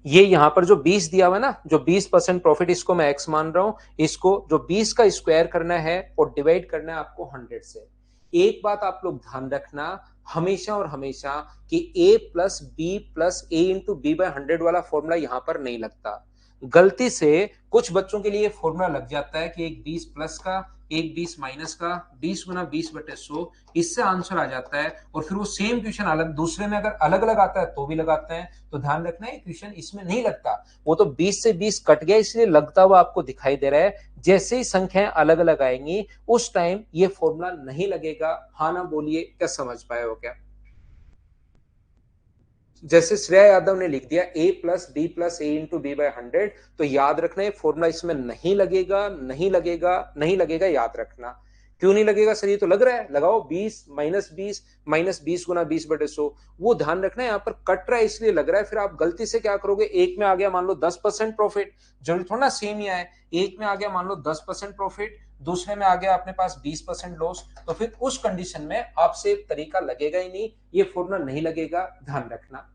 ये यहां पर जो 20 दिया हुआ है ना, जो 20% प्रॉफिट, इसको मैं x मान रहा हूं, इसको जो 20 का स्क्वायर करना है और डिवाइड करना है आपको 100 से। एक बात आप लोग ध्यान रखना हमेशा और हमेशा कि a plus B plus A into B by 100 वाला फॉर्मूला यहां पर नहीं लगता। गलती से कुछ बच्चों के लिए फॉर्मूला लग जाता है कि एक 20 प्लस का एक 20 माइनस का 20 गुना 20/100, इससे आंसर आ जाता है। और फिर वो सेम क्वेश्चन अलग दूसरे में अगर अलग अलग आता है तो भी लगाते हैं। तो ध्यान रखना है क्वेश्चन इसमें नहीं लगता, वो तो 20 से 20 कट गया इसलिए लगता हुआ आपको दिखाई दे रहा है। जैसे ही संख्याएं अलग अलग आएंगी उस टाइम ये फॉर्मूला नहीं लगेगा। हाँ ना बोलिए क्या समझ पाए हो क्या। जैसे श्रेया यादव ने लिख दिया a plus B plus A into B by 100, तो याद रखना है फॉर्मूला इसमें नहीं लगेगा, नहीं लगेगा, नहीं लगेगा, याद रखना। क्यों नहीं लगेगा सर, ये तो लग रहा है, लगाओ 20 माइनस 20 गुना 20/100, वो ध्यान रखना है यहाँ पर कट रहा है इसलिए लग रहा है। फिर आप गलती से क्या करोगे, एक में आ गया मान लो 10% प्रॉफिट, जरूरी थोड़ा ना सेम ही आए, एक में आ गया मान लो 10% प्रॉफिट, दूसरे में आ गया अपने पास 20% लॉस, तो फिर उस कंडीशन में आपसे तरीका लगेगा ही नहीं, ये फॉर्मूला नहीं लगेगा, ध्यान रखना।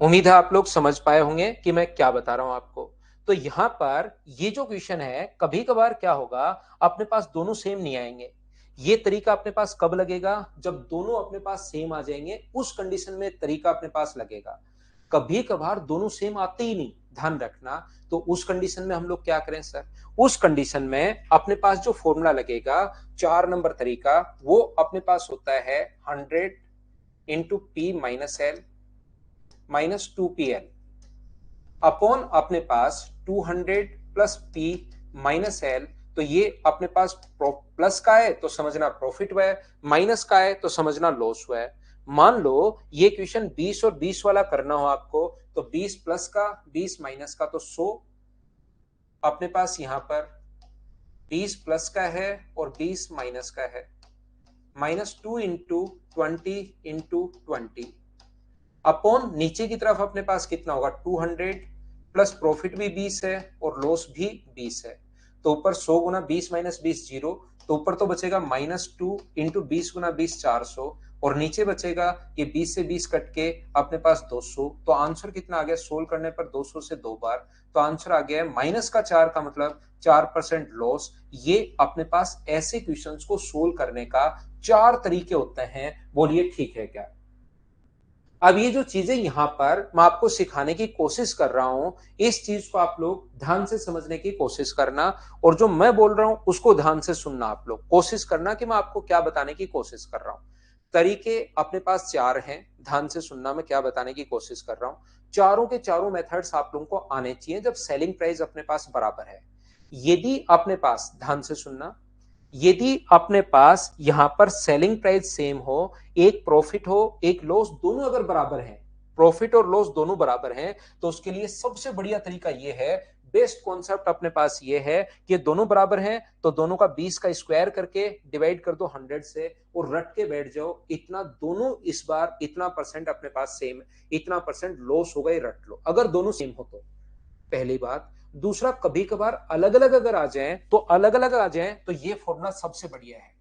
उम्मीद है आप लोग समझ पाए होंगे कि मैं क्या बता रहा हूं आपको। तो यहां पर ये जो क्वेश्चन है, कभी कभार क्या होगा अपने पास दोनों सेम नहीं आएंगे। ये तरीका अपने पास कब लगेगा, जब दोनों अपने पास सेम आ जाएंगे, उस कंडीशन में तरीका अपने पास लगेगा। कभी कभार दोनों सेम आते ही नहीं, ध्यान रखना। तो उस कंडीशन में हम लोग क्या करें सर, उस कंडीशन में अपने पास जो फॉर्मूला लगेगा 4 नंबर तरीका, वो अपने पास होता है 100 into P minus L minus 2pl upon अपने पास 200 प्लस पी माइनस एल। तो ये अपने पास प्लस का है तो समझना प्रॉफिट हुआ है, माइनस का है तो समझना लॉस हुआ है। मान लो ये क्वेश्चन 20 और 20 वाला करना हो आपको, तो 20 प्लस का 20 माइनस का तो 100, अपने पास यहां पर 20 प्लस का है और 20 माइनस का है, -2 इंटू 20 अपॉन नीचे की तरफ अपने पास कितना होगा 200 प्लस प्रॉफिट भी 20 है और लॉस भी 20 है। तो ऊपर 100 गुना 20 माइनस 20 0, तो ऊपर तो बचेगा -2 इंटू 20 गुना 20 400 और नीचे बचेगा ये 20 से 20 कट के अपने पास 200, तो आंसर कितना आ गया सोल्व करने पर 200 से 2 बार, तो आंसर आ गया है माइनस का 4 का मतलब 4% लॉस। ये अपने पास ऐसे क्वेश्चंस को सोल्व करने का 4 तरीके होते हैं, बोलिए ठीक है क्या? अब ये जो चीजें यहां पर मैं आपको सिखाने की कोशिश कर रहा हूं, इस चीज को आप लोग ध्यान से समझने की कोशिश करना, और जो मैं बोल रहा हूं उसको ध्यान से सुनना। आप लोग कोशिश करना कि मैं आपको क्या बताने की कोशिश कर रहा हूं। तरीके अपने पास 4 हैं, ध्यान से सुनना मैं क्या बताने की कोशिश कर रहा हूं। चारों के चारों मेथड्स आप लोगों को आने चाहिए जब सेलिंग प्राइस अपने पास बराबर है। यदि अपने पास, ध्यान से सुनना, यदि अपने पास यहां पर सेलिंग प्राइस सेम हो, एक प्रॉफिट हो एक लॉस, दोनों अगर बराबर हैं, प्रॉफिट और लॉस दोनों बराबर हैं, तो उसके लिए सबसे बढ़िया तरीका यह है, बेस्ट कॉन्सेप्ट अपने पास यह है कि दोनों बराबर हैं तो दोनों का 20 का स्क्वायर करके डिवाइड कर दो 100 से और रट के बैठ जाओ, इतना दोनों इस बार इतना परसेंट अपने पास सेम, इतना परसेंट लॉस होगा, ये रट लो अगर दोनों सेम हो तो। पहली बात। दूसरा, कभी कभार अलग अलग अगर आ जाए तो अलग अलग आ जाए तो ये फॉर्मूला सबसे बढ़िया है।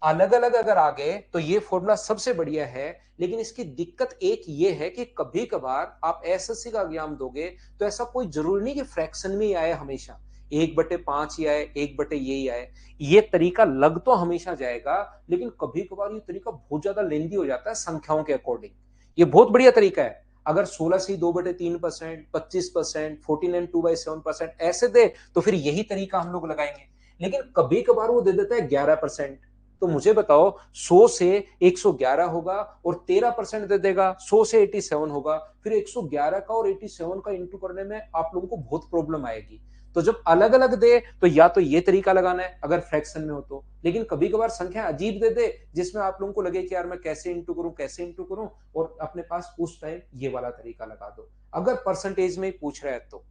अलग अलग अगर आ गए तो ये फॉर्मूला सबसे बढ़िया है, लेकिन इसकी दिक्कत एक ये है कि कभी कभार आप एसएससी का एग्जाम दोगे तो ऐसा कोई जरूरी नहीं कि फ्रैक्शन में ही आए हमेशा, 1/5 ही आए, 1 ये ही आए। ये तरीका लग तो हमेशा जाएगा, लेकिन कभी कभार ये तरीका बहुत ज्यादा लेंदी हो जाता है संख्याओं के अकॉर्डिंग। ये बहुत बढ़िया तरीका है, अगर 16 से 2/3%, 25%, 14 एंड 2/7% ऐसे दे तो फिर यही तरीका हम लोग लगाएंगे। लेकिन कभी कभार वो दे देता है 11%, तो मुझे बताओ 100 से 111 होगा और 13% दे देगा, 100 से 87 होगा, फिर 111 का और 87 का इंटू करने में आप लोगों को बहुत प्रॉब्लम आएगी। तो जब अलग अलग दे तो या तो ये तरीका लगाना है अगर फ्रैक्शन में हो तो, लेकिन कभी कभार संख्या अजीब दे दे जिसमें आप लोगों को लगे कि यार मैं कैसे इंटू करूं कैसे इंटू करूं, और अपने पास उस टाइम ये वाला तरीका लगा दो। अगर परसेंटेज में पूछ रहा है तो,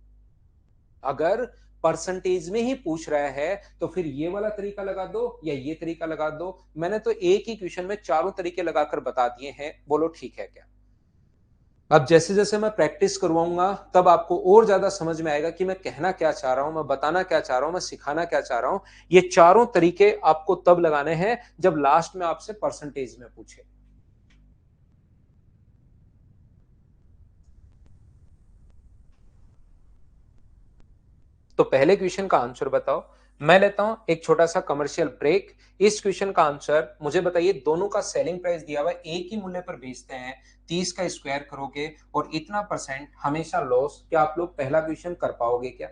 अगर परसेंटेज में ही पूछ रहा है तो फिर ये वाला तरीका लगा दो या ये तरीका लगा दो। मैंने तो एक ही क्वेश्चन में चारों तरीके लगाकर बता दिए हैं, बोलो ठीक है क्या? अब जैसे जैसे मैं प्रैक्टिस करवाऊंगा तब आपको और ज्यादा समझ में आएगा कि मैं कहना क्या चाह रहा हूं, मैं बताना क्या चाह रहा हूं, मैं सिखाना क्या चाह रहा हूं। ये चारों तरीके आपको तब लगाने हैं जब लास्ट में आपसे परसेंटेज में पूछे। तो पहले क्वेश्चन का आंसर बताओ। मैं लेता हूं एक छोटा सा कमर्शियल ब्रेक। इस क्वेश्चन का आंसर मुझे बताइए, दोनों का सेलिंग प्राइस दिया हुआ है, एक ही मूल्य पर बेचते हैं, 30 का स्क्वायर करोगे और इतना परसेंट हमेशा लॉस, क्या आप लोग पहला क्वेश्चन कर पाओगे क्या?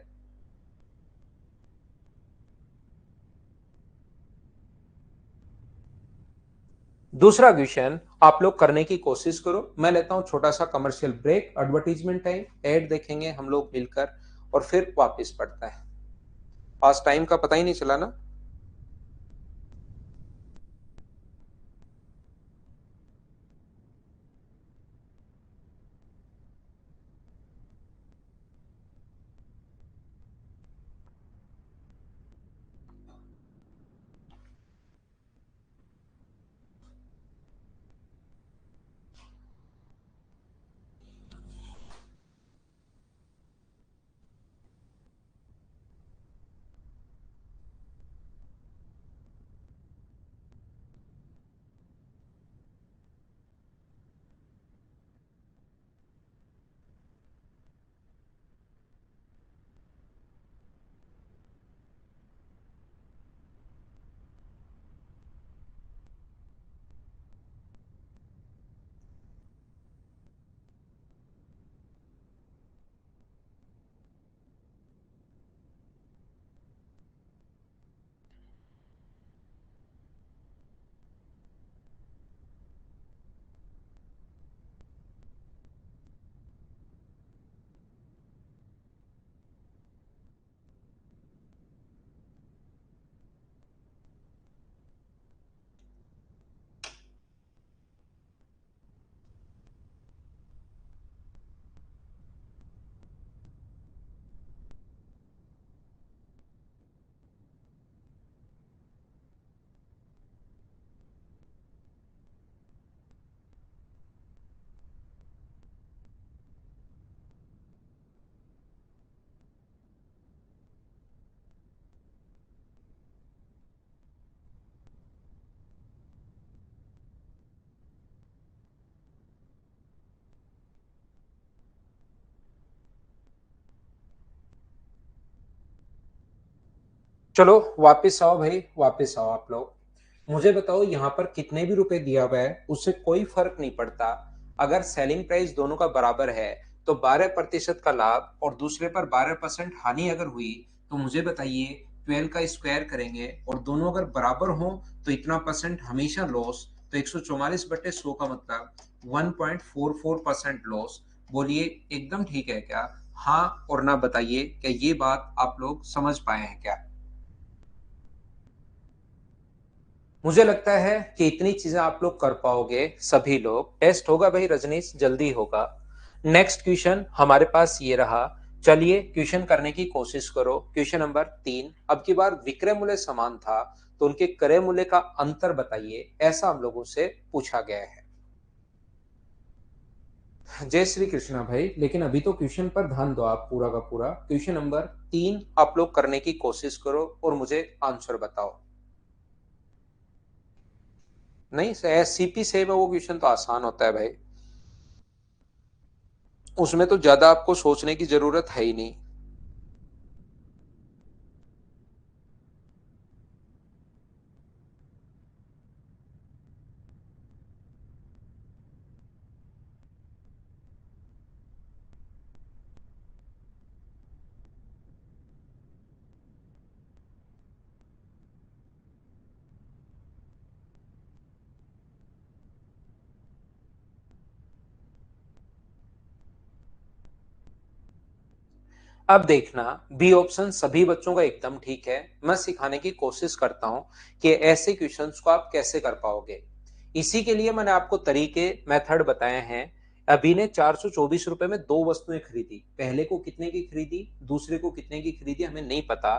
दूसरा क्वेश्चन आप लोग करने की कोशिश करो। मैं लेता हूं छोटा सा commercial break, advertisement time, ad देखेंगे हम लोग मिलकर और फिर वापस पढ़ता है। आज टाइम का पता ही नहीं चला ना। चलो वापस आओ भाई, वापस आओ आप लोग। मुझे बताओ यहाँ पर कितने भी रुपए दिया हुआ है उससे कोई फर्क नहीं पड़ता। अगर सेलिंग प्राइस दोनों का बराबर है तो 12% का लाभ और दूसरे पर 12% हानि अगर हुई तो मुझे बताइए 12 का स्क्वायर करेंगे और दोनों अगर बराबर हो तो इतना परसेंट हमेशा लॉस। तो 144/100 का मतलब 1.44% लॉस। बोलिए एकदम ठीक है क्या? हाँ और ना बताइए, क्या ये बात आप लोग समझ पाए हैं क्या? मुझे लगता है कि इतनी चीजें आप लोग कर पाओगे सभी लोग। टेस्ट होगा भाई रजनीश, जल्दी होगा। नेक्स्ट क्वेश्चन हमारे पास ये रहा। चलिए क्वेश्चन करने की कोशिश करो। क्वेश्चन नंबर 3, अब की बार विक्रय मूल्य समान था तो उनके क्रय मूल्य का अंतर बताइए, ऐसा हम लोगों से पूछा गया है। जय श्री कृष्णा भाई, लेकिन अभी तो क्वेश्चन पर ध्यान दो आप पूरा का पूरा। क्वेश्चन नंबर 3 आप लोग करने की कोशिश करो और मुझे आंसर बताओ। नहीं, सीपी से में वो क्वेश्चन तो आसान होता है भाई, उसमें तो ज्यादा आपको सोचने की जरूरत है ही नहीं। अब देखना, बी ऑप्शन सभी बच्चों का एकदम ठीक है। मैं सिखाने की कोशिश करता हूं कि ऐसे क्वेश्चंस को आप कैसे कर पाओगे। इसी के लिए मैंने आपको तरीके मेथड बताए हैं। अभी ने 424 रुपए में दो वस्तुएं खरीदी, पहले को कितने की खरीदी, दूसरे को कितने की खरीदी हमें नहीं पता।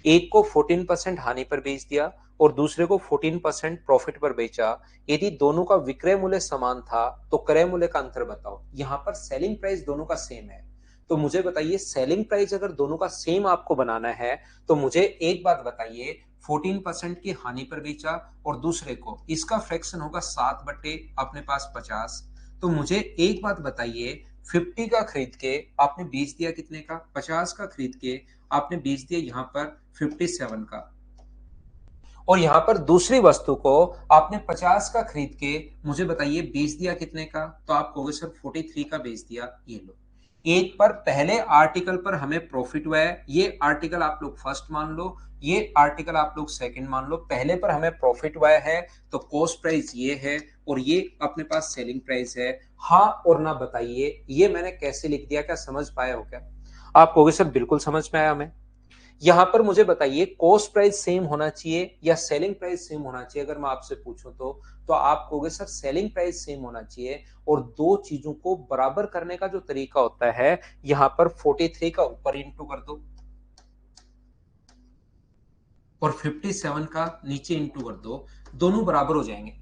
एक को 14% हानि पर बेच दिया और दूसरे को 14% प्रॉफिट पर बेचा। यदि दोनों का विक्रय मूल्य समान था तो क्रय मूल्य का अंतर बताओ। यहाँ पर सेलिंग प्राइस दोनों का सेम है, तो मुझे बताइए सेलिंग प्राइस अगर दोनों का सेम आपको बनाना है तो मुझे एक बात बताइए, 14% की हानि पर बेचा और दूसरे को, इसका फ्रैक्शन होगा 7 बटे अपने पास 50। तो मुझे एक बात बताइए, 50 का खरीद के आपने बेच दिया कितने का? 50 का खरीद के आपने बेच दिया यहाँ पर 57 का। और यहां पर दूसरी वस्तु को आपने 50 का खरीद के मुझे बताइए बेच दिया कितने का? तो आप कहोगे सर 43 का बेच दिया। ये लो, एक पर पहले आर्टिकल पर हमें प्रॉफिट हुआ है, ये आर्टिकल आप लोग फर्स्ट मान लो, ये आर्टिकल आप लोग सेकंड मान लो। पहले पर हमें प्रॉफिट हुआ है तो कॉस्ट प्राइस ये है और ये अपने पास सेलिंग प्राइस है। हाँ और ना बताइए ये मैंने कैसे लिख दिया, क्या समझ पाया हो क्या? आप कहोगे सर बिल्कुल समझ में आया हमें। यहां पर मुझे बताइए कॉस्ट प्राइस सेम होना चाहिए या सेलिंग प्राइस सेम होना चाहिए? अगर मैं आपसे पूछूं तो आप कहोगे सर सेलिंग प्राइस सेम होना चाहिए। और दो चीजों को बराबर करने का जो तरीका होता है, यहां पर 43 का ऊपर इंटू कर दो और 57 का नीचे इंटू कर दो, दोनों बराबर हो जाएंगे।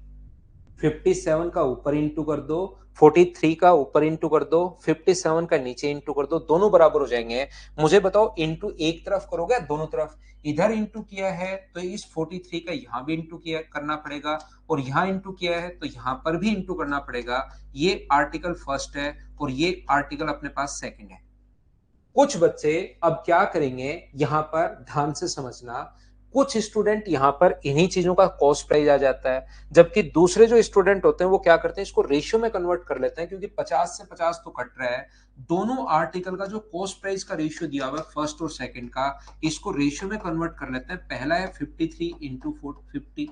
57 का ऊपर इंटू कर दो, 43 का ऊपर इंटू कर दो, 57 का नीचे इंटू कर दो, दोनों बराबर हो जाएंगे। मुझे बताओ इंटू एक तरफ करोगे दोनों तरफ? इधर इंटू किया है तो इस 43 का यहां भी इंटू किया करना पड़ेगा और यहां इंटू किया है तो यहां पर भी इंटू करना पड़ेगा। ये आर्टिकल फर्स्ट है और ये आर्टिकल अपने पास सेकंड है। कुछ बच्चे अब क्या करेंगे, यहां पर ध्यान से समझना, कुछ स्टूडेंट यहां पर इन्हीं चीजों का कॉस्ट प्राइस आ जाता है, जबकि दूसरे जो स्टूडेंट होते हैं वो क्या करते हैं, इसको रेशियो में कन्वर्ट कर लेते हैं, क्योंकि 50 से 50 तो कट रहा है। दोनों आर्टिकल का जो कॉस्ट प्राइस का रेशियो दिया हुआ है फर्स्ट और सेकंड का, इसको रेशियो में कन्वर्ट कर लेते हैं। पहला है 53 इंटू 50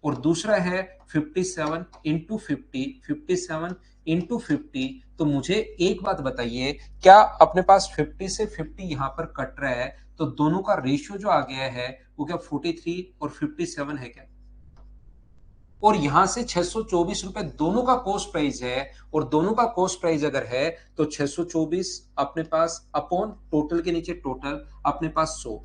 और दूसरा है 57 इंटू 50, 57 इंटू 50। तो मुझे एक बात बताइए, क्या अपने पास 50 से 50 यहां पर कट रहा है तो दोनों का रेशियो जो आ गया है वो क्या 43 और 57 है क्या? और यहां से 624 रुपए दोनों का कॉस्ट प्राइस है, और दोनों का कॉस्ट प्राइस अगर है तो 624 अपने पास अपॉन टोटल के नीचे टोटल अपने पास 100।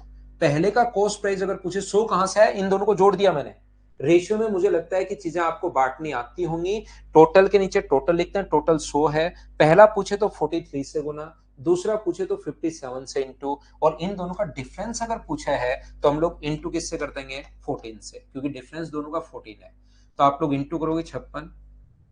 पहले का कॉस्ट प्राइस अगर पूछे 100 कहां से है, इन दोनों को जोड़ दिया मैंने। रेशियो में मुझे लगता है कि चीजें आपको बांटनी आती होंगी। टोटल के नीचे टोटल लिखते हैं, टोटल 100 है। पहला पूछे तो 43 से गुना, दूसरा पूछे तो 57 से इंटू, और इन दोनों का डिफरेंस अगर पूछा है तो हम लोग इंटू किससे कर देंगे? 14 से, क्योंकि डिफरेंस दोनों का 14 है। तो आप लोग इंटू करोगे 56,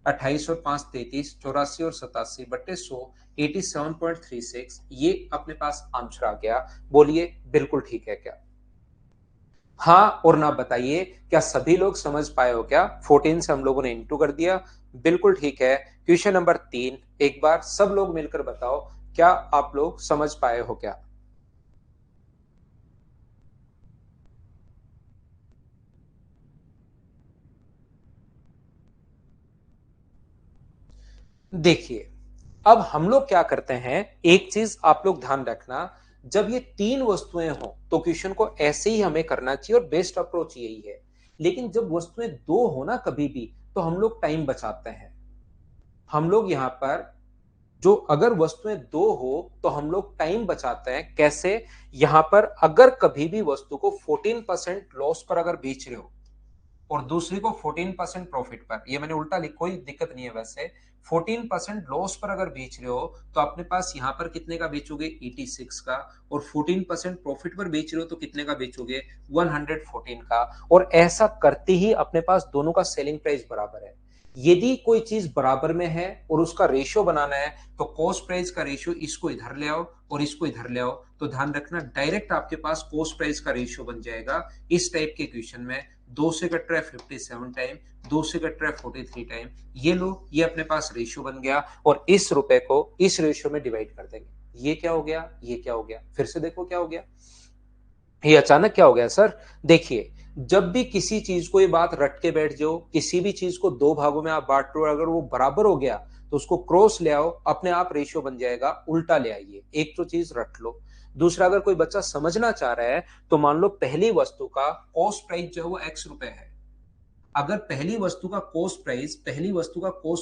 28 और 5 33, 84 और 87/100, 87.36। ये अपने पास आंसर आ गया। बोलिए बिल्कुल ठीक है क्या? हाँ और ना बताइए। क्या सभी लोग समझ पाए हो क्या? 14 से हम लोगों ने इंटू कर दिया। बिल्कुल ठीक है। क्वेश्चन नंबर 3 एक बार सब लोग मिलकर बताओ, क्या आप लोग समझ पाए हो क्या? देखिए, अब हम लोग क्या करते हैं, एक चीज आप लोग ध्यान रखना, जब ये तीन वस्तुएं हो तो क्वेश्चन को ऐसे ही हमें करना चाहिए और बेस्ट अप्रोच यही है। लेकिन जब वस्तुएं दो हो ना कभी भी, तो हम लोग टाइम बचाते हैं। हम लोग यहां पर जो अगर वस्तुएं दो हो तो हम लोग टाइम बचाते हैं। कैसे? यहां पर अगर कभी भी वस्तु को 14% लॉस पर अगर बेच रहे हो और दूसरी को 14% प्रॉफिट पर, ये मैंने उल्टा लिख, कोई दिक्कत नहीं है वैसे। 14% लॉस पर अगर बेच रहे हो तो अपने पास यहां पर कितने का बेचोगे? 86 का। और 14% प्रॉफिट पर बेच रहे हो तो कितने का बेचोगे? 114 का। और ऐसा करते ही अपने पास दोनों का सेलिंग प्राइस बराबर है। यदि कोई चीज बराबर में है और उसका रेशियो बनाना है तो कॉस्ट प्राइस का रेशियो इसको इधर ले आओ और इसको इधर ले आओ, तो ध्यान रखना डायरेक्ट आपके पास कॉस्ट प्राइस का रेशियो बन जाएगा। इस टाइप के क्वेश्चन में 2 से कट रहा है 57 टाइम, 2 से कट रहा है 43 टाइम। ये लो, ये अपने पास रेशियो बन गया और इस रुपए को इस रेशियो में डिवाइड कर देंगे। ये क्या हो गया? ये क्या हो गया? फिर से देखो क्या हो गया। ये अचानक क्या हो गया सर? देखिए, जब भी किसी चीज को ये बात रट के बैठ जाओ, किसी भी चीज को दो भागों में आप बांट लो, अगर वो बराबर हो गया तो उसको क्रॉस ले आओ, अपने आप रेशियो बन जाएगा। उल्टा ले आइए, एक तो चीज रट लो। दूसरा, अगर कोई बच्चा समझना चाह रहा है तो मान लो पहली वस्तु का कॉस्ट प्राइस जो है वो एक्स रुपए है। अगर पहली वस्तु का कॉस्ट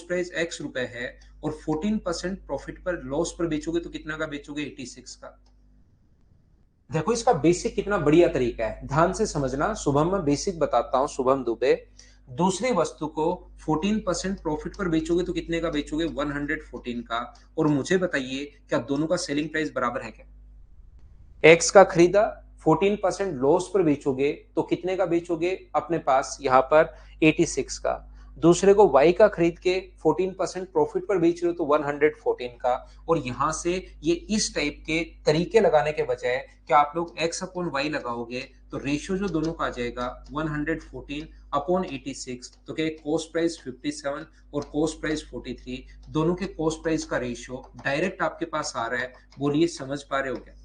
प्राइस एक्स रुपए है और 14% प्रॉफिट पर लॉस पर बेचोगे तो कितना का बेचोगे? 86 का। देखो इसका बेसिक कितना बढ़िया तरीका है, ध्यान से समझना। शुभम मैं बेसिक बताता हूं, शुभम दुबे। दूसरी वस्तु को 14% प्रॉफिट पर बेचोगे तो कितने का बेचोगे? 114 का। और मुझे बताइए, क्या दोनों का सेलिंग प्राइस बराबर है क्या? एक्स का खरीदा, 14% लॉस पर बेचोगे तो कितने का बेचोगे? अपने पास यहां पर 86 का। दूसरे को वाई का खरीद के 14% प्रॉफिट पर बेच रहे हो तो 114 का। और यहां से ये इस टाइप के तरीके लगाने के बजाय क्या आप लोग एक्स अपॉन वाई लगाओगे तो रेशियो जो दोनों का आ जाएगा 114 अपॉन 86। तो क्या कॉस्ट प्राइस 57 और कॉस्ट प्राइस 43, दोनों के कॉस्ट प्राइस का रेशियो डायरेक्ट आपके पास आ रहा है। बोलिए समझ पा रहे हो क्या?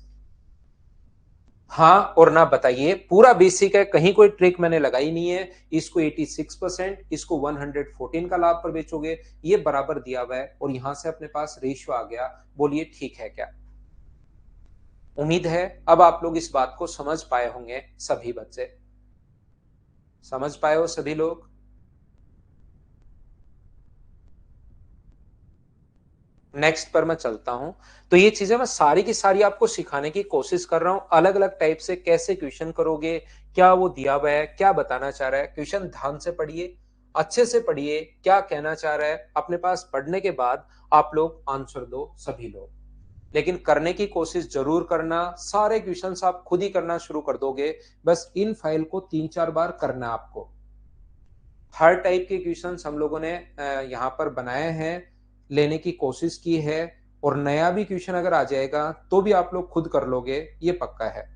हाँ और ना बताइए, पूरा बेसिक है, कहीं कोई ट्रिक मैंने लगाई नहीं है। इसको 86%, इसको 114 का लाभ पर बेचोगे, ये बराबर दिया हुआ है और यहां से अपने पास रेशियो आ गया। बोलिए ठीक है क्या? उम्मीद है अब आप लोग इस बात को समझ पाए होंगे। सभी बच्चे समझ पाए हो? सभी लोग? नेक्स्ट पर मैं चलता हूं। तो ये चीजें मैं सारी की सारी आपको सिखाने की कोशिश कर रहा हूं, अलग अलग टाइप से कैसे क्वेश्चन करोगे, क्या वो दिया हुआ है, क्या बताना चाह रहा है। क्वेश्चन ध्यान से पढ़िए, अच्छे से पढ़िए, क्या कहना चाह रहा है अपने पास पढ़ने के बाद आप लोग आंसर दो सभी लोग। लेकिन करने की कोशिश जरूर करना। सारे क्वेश्चंस आप खुद ही करना शुरू कर दोगे, बस इन फाइल को 3-4 बार करना आपको। हर टाइप के क्वेश्चंस हम लोगों ने यहाँ पर बनाए हैं, लेने की कोशिश की है। और नया भी क्वेश्चन अगर आ जाएगा तो भी आप लोग खुद कर लोगे, ये पक्का है।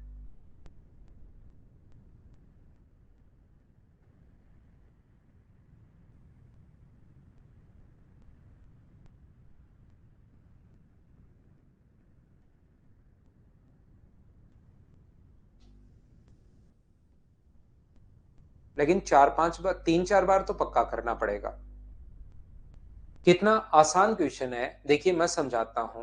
लेकिन 4-5 बार, 3-4 बार तो पक्का करना पड़ेगा। कितना आसान क्वेश्चन है, देखिए मैं समझाता हूं।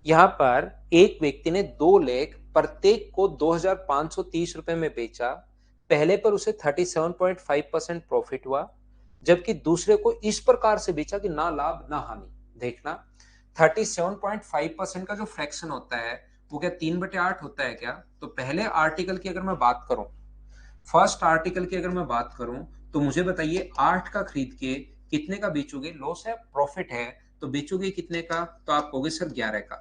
यहां पर एक व्यक्ति ने 2 लेख प्रत्येक को 2,530 रुपए में बेचा। पहले पर उसे 37.5% प्रॉफिट हुआ, जबकि दूसरे को इस प्रकार से बेचा कि ना लाभ ना हानि। देखना, 37.5% का जो फ्रैक्शन होता है वो क्या 3/8 होता है क्या? तो पहले आर्टिकल की अगर मैं बात करूं, फर्स्ट आर्टिकल की अगर मैं बात करूं, तो मुझे बताइए 8 का खरीद के कितने का बेचोगे? लॉस है प्रॉफिट है, तो बेचोगे कितने का? तो आप कहोगे सर 11 का।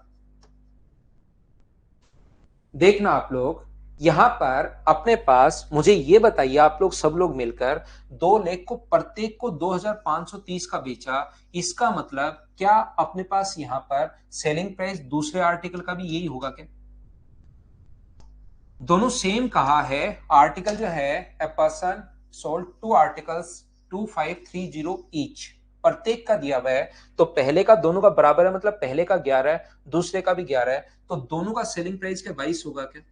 देखना आप लोग, यहां पर अपने पास मुझे ये बताइए, आप लोग सब लोग मिलकर 2 लेख को प्रत्येक को 2,530 का बेचा। इसका मतलब क्या अपने पास यहां पर सेलिंग प्राइस दूसरे आर्टिकल का भी यही होगा क्या? दोनों सेम कहा है। आर्टिकल जो है a person sold 2 articles 2530 each, प्रत्येक का दिया हुआ है। तो पहले का दोनों का बराबर है, मतलब पहले का 11 है, दूसरे का भी 11 है, तो दोनों का सेलिंग प्राइस क्या 22 होगा क्या?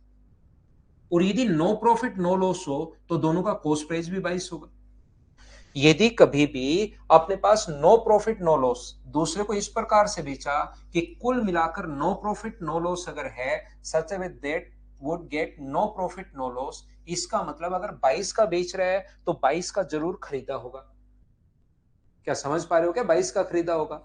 और यदि नो प्रॉफिट नो लॉस हो तो दोनों का कॉस्ट प्राइस भी 22 होगा। यदि कभी भी अपने पास नो प्रॉफिट नो लॉस दूसरे को इस प्रकार से बेचा कि कुल मिलाकर नो प्रॉफिट नो लॉस अगर है, such with that would get no profit no loss, इसका मतलब अगर 22 का बेच रहा है तो 22 का जरूर खरीदा होगा। क्या समझ पा रहे हो? क्या 22 का खरीदा होगा?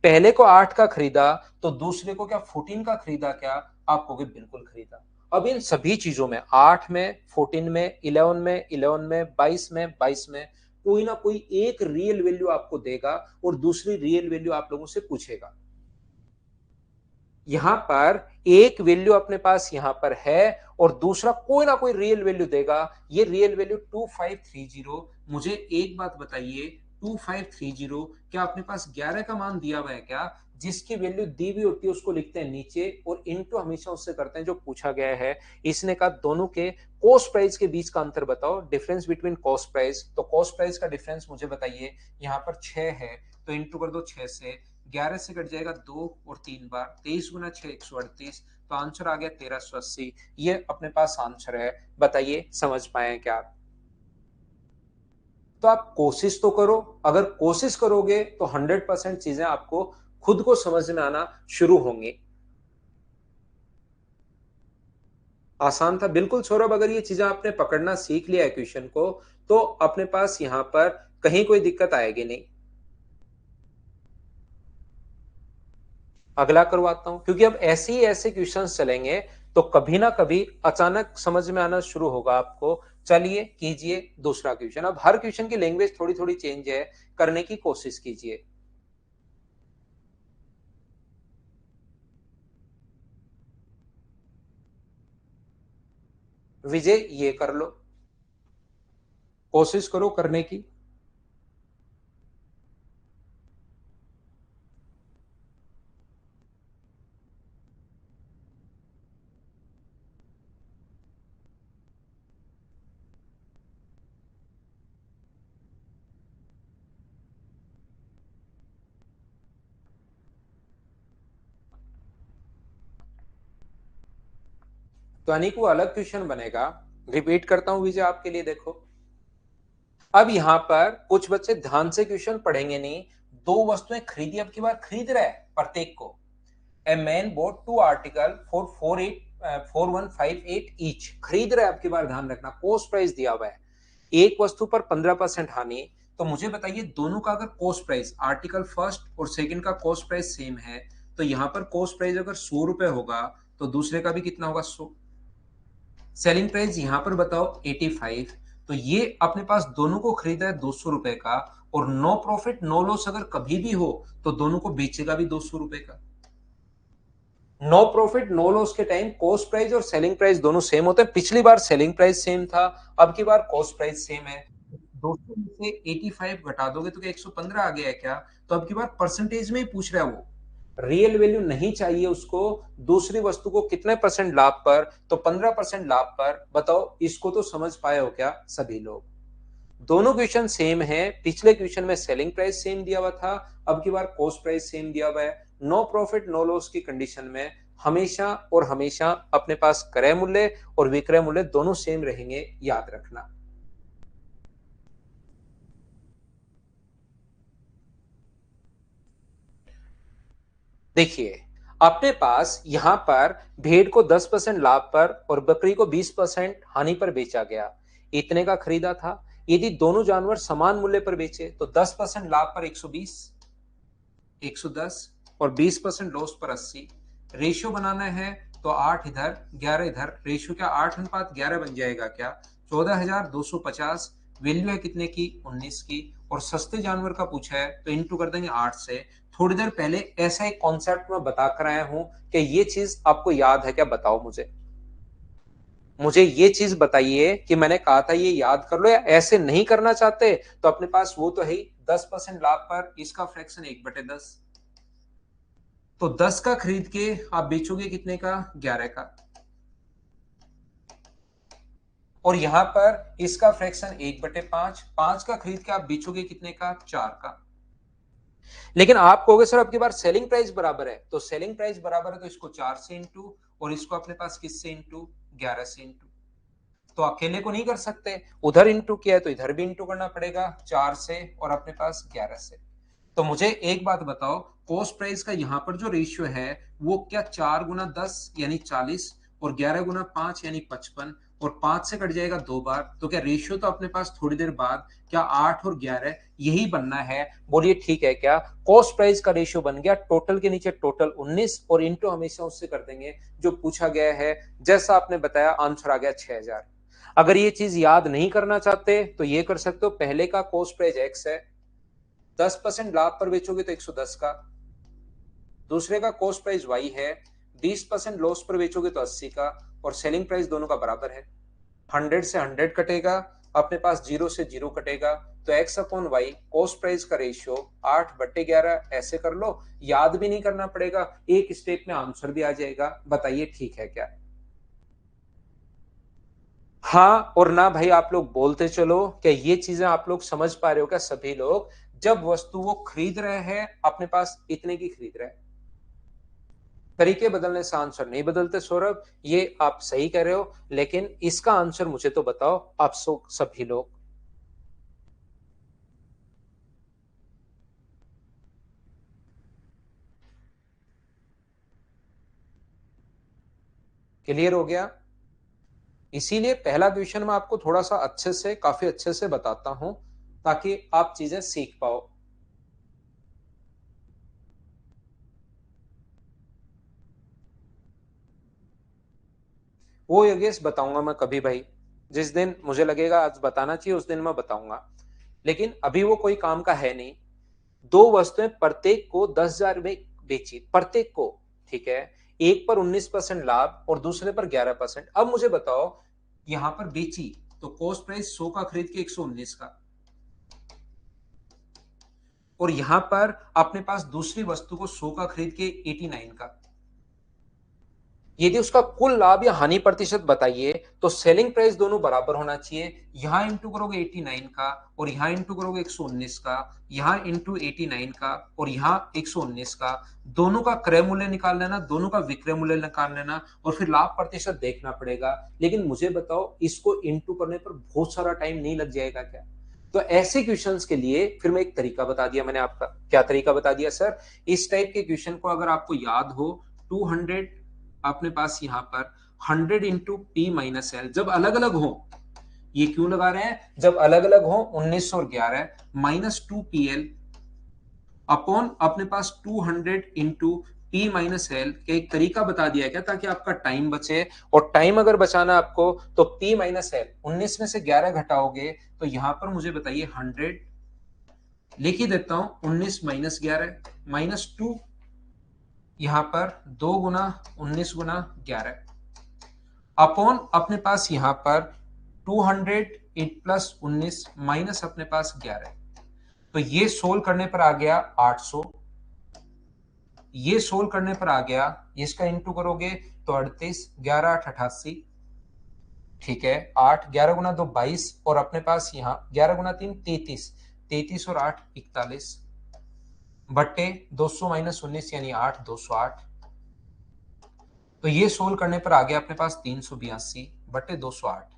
पहले को 8 का खरीदा तो दूसरे को क्या 14 का खरीदा क्या? आप कहोगे बिल्कुल खरीदा। अब इन सभी चीजों में 8 में, 14 में, 11 में, 11 में, 22 में, 22 में कोई ना कोई एक रियल वैल्यू आपको देगा और दूसरी रियल वैल्यू आप लोगों से पूछेगा। यहां पर एक वैल्यू अपने पास यहां पर है और दूसरा कोई ना कोई रियल वैल्यू देगा। ये रियल वैल्यू 2530। मुझे एक बात बताइए, 2530 क्या अपने पास 11 का मान दिया हुआ है क्या? जिसकी वैल्यू दी हुई होती है उसको लिखते हैं नीचे और इनटू हमेशा उससे करते हैं जो पूछा गया है। इसने कहा दोनों के कॉस्ट प्राइस के बीच का अंतर बताओ, डिफरेंस बिटवीन कॉस्ट प्राइस। तो कॉस्ट प्राइस का डिफरेंस मुझे बताइए, यहाँ पर 6 है तो इंटू कर दो 6 से, 11 से कट जाएगा 2 और 3 बार, 23 गुना 6 138, तो आंसर आ गया 1380। ये अपने पास आंसर है। बताइए समझ पाए क्या आप? तो आप कोशिश तो करो, अगर कोशिश करोगे तो 100% चीजें आपको खुद को समझ में आना शुरू होंगी। आसान था बिल्कुल सौरभ। अगर ये चीजें आपने पकड़ना सीख लिया है क्वेश्चन को, तो अपने पास यहां पर कहीं कोई दिक्कत आएगी नहीं। अगला करवाता हूं, क्योंकि अब ऐसे ही ऐसे क्वेश्चंस चलेंगे तो कभी ना कभी अचानक समझ में आना शुरू होगा आपको। चलिए कीजिए दूसरा क्वेश्चन। अब हर क्वेश्चन की लैंग्वेज थोड़ी थोड़ी चेंज है, करने की कोशिश कीजिए। विजय ये कर लो, कोशिश करो करने की। तो अनिक वो अलग क्वेश्चन बनेगा। रिपीट करता हूं विजय आपके लिए, देखो। अब यहां पर कुछ बच्चे ध्यान से क्वेश्चन पढ़ेंगे नहीं। दो वस्तुएं खरीदी, अब की बार खरीद रहा है प्रत्येक को। A man boat 2 article for 4158 each, खरीद रहा है। आपकी बार ध्यान रखना, कॉस्ट प्राइस दिया हुआ है, एक वस्तु पर 15% हानि। तो मुझे बताइए दोनों का अगर कॉस्ट प्राइस, आर्टिकल फर्स्ट और सेकंड का कॉस्ट प्राइस सेम है, तो यहां पर कॉस्ट प्राइस अगर 100 रुपए होगा तो दूसरे का भी कितना होगा 100। सेलिंग प्राइस यहां पर बताओ 85। तो ये अपने पास दोनों को खरीदा है 200 रुपए का, और नो प्रॉफिट नो लॉस अगर कभी भी हो तो दोनों को बेचेगा भी 200 रुपए का। नो प्रॉफिट नो लॉस के टाइम कॉस्ट प्राइस और सेलिंग प्राइस दोनों सेम होते हैं। पिछली बार सेलिंग प्राइस सेम था, अब की बार कॉस्ट प्राइस सेम है। 200 में से 85 घटा दोगे तो क्या 115 आ गया है क्या? तो अब की बार परसेंटेज में ही पूछ रहा है वो, रियल वैल्यू नहीं चाहिए उसको। दूसरी वस्तु को कितने परसेंट लाभ पर? तो 15% लाभ पर। बताओ इसको तो समझ पाए हो क्या सभी लोग? दोनों क्वेश्चन सेम है। पिछले क्वेश्चन में सेलिंग प्राइस सेम दिया हुआ था, अब की बार कॉस्ट प्राइस सेम दिया हुआ है। नो प्रॉफिट नो लॉस की कंडीशन में हमेशा और हमेशा अपने पास क्रय मूल्य और विक्रय मूल्य दोनों सेम रहेंगे, याद रखना। देखिए अपने पास यहां पर भेड़ को 10% लाभ पर और बकरी को 20% हानि पर बेचा गया, इतने का खरीदा था। यदि दोनों जानवर समान मूल्य पर बेचे तो 10% लाभ पर 120, 110 और 20% लॉस पर 80। रेशियो बनाना है तो 8 इधर 11 इधर, रेशियो क्या 8:11 बन जाएगा क्या? 14,250। वैल्यू है कितने की? 19 की। और सस्ते जानवर का पूछा है तो इंटू कर देंगे 8 से। थोड़ी देर पहले ऐसा एक कॉन्सेप्ट मैं बता कर आया हूं कि ये चीज आपको याद है क्या? बताओ मुझे। मुझे ये चीज बताइए कि मैंने कहा था ये याद कर लो, या ऐसे नहीं करना चाहते तो अपने पास वो तो है ही 10% लाभ पर इसका फ्रैक्शन 1/10। तो 10 का खरीद के आप बेचोगे कितने का? 11 का। और यहां पर इसका फ्रैक्शन 1/5, 5 का खरीद के आप बेचोगे कितने का, 4 का। लेकिन आप कहोगे सर आपके पास सेलिंग प्राइस बराबर है, तो सेलिंग प्राइस बराबर है तो इसको 4 से इंटू, और इसको अपने पास किससे इंटू, 11 से इंटू। तो अकेले को नहीं कर सकते, उधर इंटू किया है तो इधर भी इंटू करना पड़ेगा 4 से और अपने पास 11 से। तो मुझे एक बात बताओ, कॉस्ट प्राइस का यहां पर जो रेशियो है वो क्या 4 गुना 10 यानी 40, और 11 गुना 5 यानी 55, और 5 से कट जाएगा 2 बार, तो क्या रेशियो तो अपने पास थोड़ी देर बाद क्या 8 और 11 यही बनना है? बोलिए ठीक है क्या? कॉस्ट प्राइस का रेशियो बन गया टोटल के नीचे टोटल 19, और इंटू हमेशा उससे कर देंगे जो पूछा गया है। जैसा आपने बताया आंसर आ गया 6000। अगर ये चीज याद नहीं करना चाहते तो ये कर सकते हो, पहले का कॉस्ट प्राइस एक्स है, 10% लाभ पर बेचोगे तो 110 का। दूसरे का कॉस्ट प्राइस वाई है, 20% लॉस पर बेचोगे तो 80 का, और सेलिंग प्राइस दोनों का बराबर है। 100 से 100 कटेगा, अपने पास 0 से 0 कटेगा, तो x upon Y cost price का रेशियो 8/11 ऐसे कर लो, याद भी नहीं करना पड़ेगा, एक स्टेप में आंसर भी आ जाएगा। बताइए ठीक है क्या? हाँ और ना भाई आप लोग बोलते चलो, क्या ये चीजें आप लोग समझ पा रहे हो क्या? सभी लोग जब वस्तु वो खरीद रहे हैं अपने पास इतने की खरीद रहे हैं, तरीके बदलने से आंसर नहीं बदलते सौरभ, ये आप सही कह रहे हो, लेकिन इसका आंसर मुझे तो बताओ आप सभी लोग। क्लियर हो गया? इसीलिए पहला क्वेश्चन मैं आपको थोड़ा सा अच्छे से, काफी अच्छे से बताता हूं ताकि आप चीजें सीख पाओ। वो योगेश बताऊंगा मैं कभी भाई, जिस दिन मुझे लगेगा आज बताना चाहिए उस दिन मैं बताऊंगा, लेकिन अभी वो कोई काम का है नहीं। दो वस्तुएं प्रत्येक को 10,000 में बेची, प्रत्येक को, ठीक है, एक पर 19% लाभ और दूसरे पर 11%। अब मुझे बताओ यहां पर बेची तो कॉस्ट प्राइस 100 का खरीद के 119 का, और यहां पर अपने पास दूसरी वस्तु को 100 का खरीद के 89 का। यदि उसका कुल लाभ या हानि प्रतिशत बताइए तो सेलिंग प्राइस दोनों बराबर होना चाहिए। यहां इंटू करोगे 89 का, और यहां इंटू करोगे 119 का, यहां इंटू 89 का, और यहां 119 का। दोनों का क्रय मूल्य निकाल लेना, दोनों का विक्रय मूल्य निकाल लेना, और फिर लाभ प्रतिशत देखना पड़ेगा। लेकिन मुझे बताओ इसको इंटू करने पर बहुत सारा टाइम नहीं लग जाएगा क्या? तो ऐसे क्वेश्चंस के लिए फिर मैं एक तरीका बता दिया मैंने आपका। क्या तरीका बता दिया सर? इस टाइप के क्वेश्चन को अगर आपको याद हो, 200 अपने पास यहां पर 100 इंटू पी माइनस एल, जब अलग अलग हो, ये क्यों लगा रहे हैं, जब अलग अलग हो 1911 -2 PL अपॉन अपने पास 200 इंटू पी माइनस एल का एक तरीका बता दिया क्या, ताकि आपका टाइम बचे। और टाइम अगर बचाना आपको तो पी माइनस एल 19 में से 11 घटाओगे तो यहां पर मुझे बताइए 100, लिख ही देता हूं 19 - 11 -2, यहां पर 2 गुना 19 गुना 11 अपॉन अपने पास यहां पर 200 + 19 माइनस अपने पास 11। तो ये सोल्व करने पर आ गया 800, ये सोल्व करने पर आ गया, इसका इंटू करोगे तो 38, 11 8 88, ठीक है, 8 11 गुना 2 22, और अपने पास यहाँ 11 गुना 3 33, 33 और 8 41 बट्टे 200 - 19 यानी 8 208। तो ये सोल्व करने पर आ गया अपने पास 382 बट्टे 208।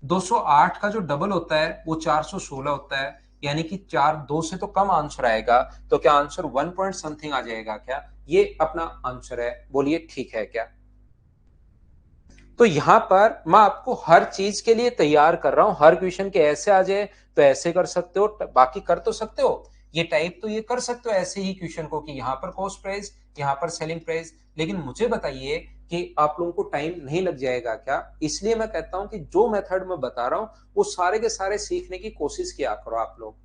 208 का जो डबल होता है वो 416 होता है, यानी कि 4 2 से तो कम आंसर आएगा। तो क्या आंसर 1 पॉइंट समथिंग आ जाएगा क्या? ये अपना आंसर है, बोलिए ठीक है क्या? तो यहां पर मैं आपको हर चीज के लिए तैयार कर रहा हूं, हर क्वेश्चन के ऐसे आ जाए तो ऐसे कर सकते हो, बाकी कर तो सकते हो, ये टाइप तो ये कर सकते हो ऐसे ही क्वेश्चन को कि यहां पर कॉस्ट प्राइस, यहां पर सेलिंग प्राइस। लेकिन मुझे बताइए कि आप लोगों को टाइम नहीं लग जाएगा क्या? इसलिए मैं कहता हूं कि जो मेथड मैं बता रहा हूं वो सारे के सारे सीखने की कोशिश किया करो आप लोग।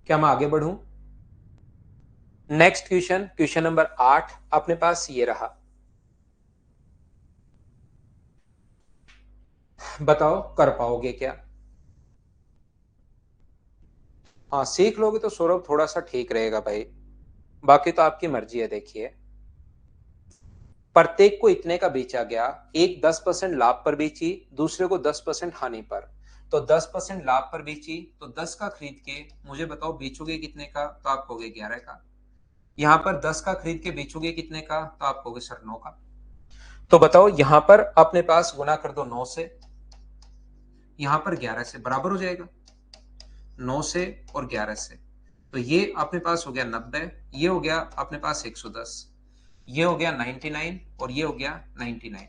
क्या मैं आगे बढ़ूं? नेक्स्ट क्वेश्चन, क्वेश्चन नंबर 8 अपने पास ये रहा। बताओ कर पाओगे क्या? हाँ सीख लोगे तो सौरभ थोड़ा सा ठीक रहेगा भाई, बाकी तो आपकी मर्जी है, देखिए। प्रत्येक को इतने का बेचा गया, एक 10% लाभ पर बेची, दूसरे को 10% हानि पर। तो 10% लाभ पर बेची तो 10 का खरीद के मुझे बताओ बेचोगे कितने का, तो आप कहोगे 11 का। यहां पर 10 का खरीद के बेचोगे कितने का, तो आप कहोगे सर 9 का। तो बताओ यहां पर अपने पास गुना कर दो 9 से, यहां पर 11 से, बराबर हो जाएगा 9 से और 11 से। तो ये अपने पास हो गया 90, ये हो गया अपने पास 110, ये हो गया 99 और ये हो गया 99।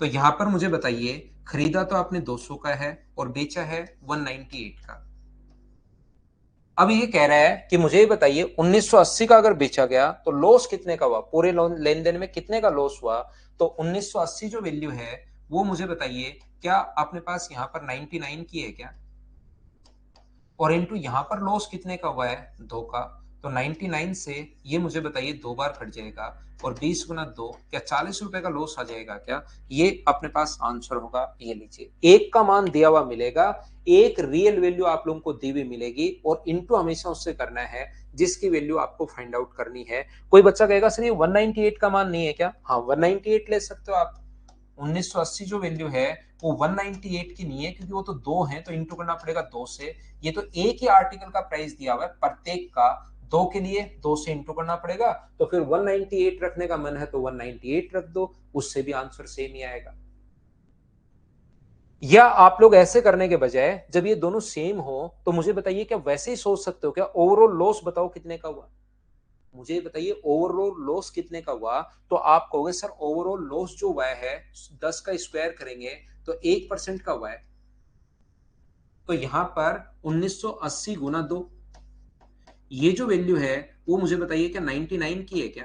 तो यहां पर मुझे बताइए, खरीदा तो आपने 200 का है और बेचा है 198 का। अब ये कह रहा है कि मुझे बताइए 1980 का अगर बेचा गया तो लॉस कितने का हुआ, पूरे लेन देन में कितने का लॉस हुआ। तो 1980 जो वैल्यू है वो मुझे बताइए, क्या अपने पास यहां पर 99 की है क्या, और इनटू यहां पर लॉस कितने का हुआ है 2 का। तो 99 से ये मुझे बताइए 2 बार कट जाएगा, और 20 गुना 2, क्या 40 रुपए का लॉस आ जाएगा क्या। ये अपने पास आंसर होगा। ये लीजिए, एक का मान दिया हुआ मिलेगा, एक रियल वैल्यू आप लोगों को दी हुई मिलेगी, और इनटू हमेशा उससे करना है जिसकी वैल्यू आपको फाइंड आउट करनी है। कोई बच्चा कहेगा सर ये 198 का मान नहीं है क्या, हाँ 198 ले सकते हो आप। 1980 जो वैल्यू है वो 198 की नहीं है, क्योंकि वो तो दो है, तो इंटू करना पड़ेगा 2 से। ये तो एक ही आर्टिकल का प्राइस दिया हुआ है, प्रत्येक का 2 के लिए 2 से इंटू करना पड़ेगा। तो फिर 198 रखने का मन है तो 198 रख दो, उससे भी आंसर सेम ही आएगा। या आप लोग ऐसे करने के बजाय जब ये दोनों सेम हो तो मुझे बताइए, क्या वैसे ही सोच सकते हो क्या, ओवरऑल लॉस बताओ कितने का हुआ, मुझे बताइए ओवरऑल लॉस कितने का हुआ। तो आप कहोगे सर ओवरऑल लॉस जो हुआ है 10 का स्क्वायर करेंगे तो 1% का हुआ है। तो यहां पर 1980 गुना 2, ये जो वैल्यू है वो मुझे बताइए क्या 99 की है क्या,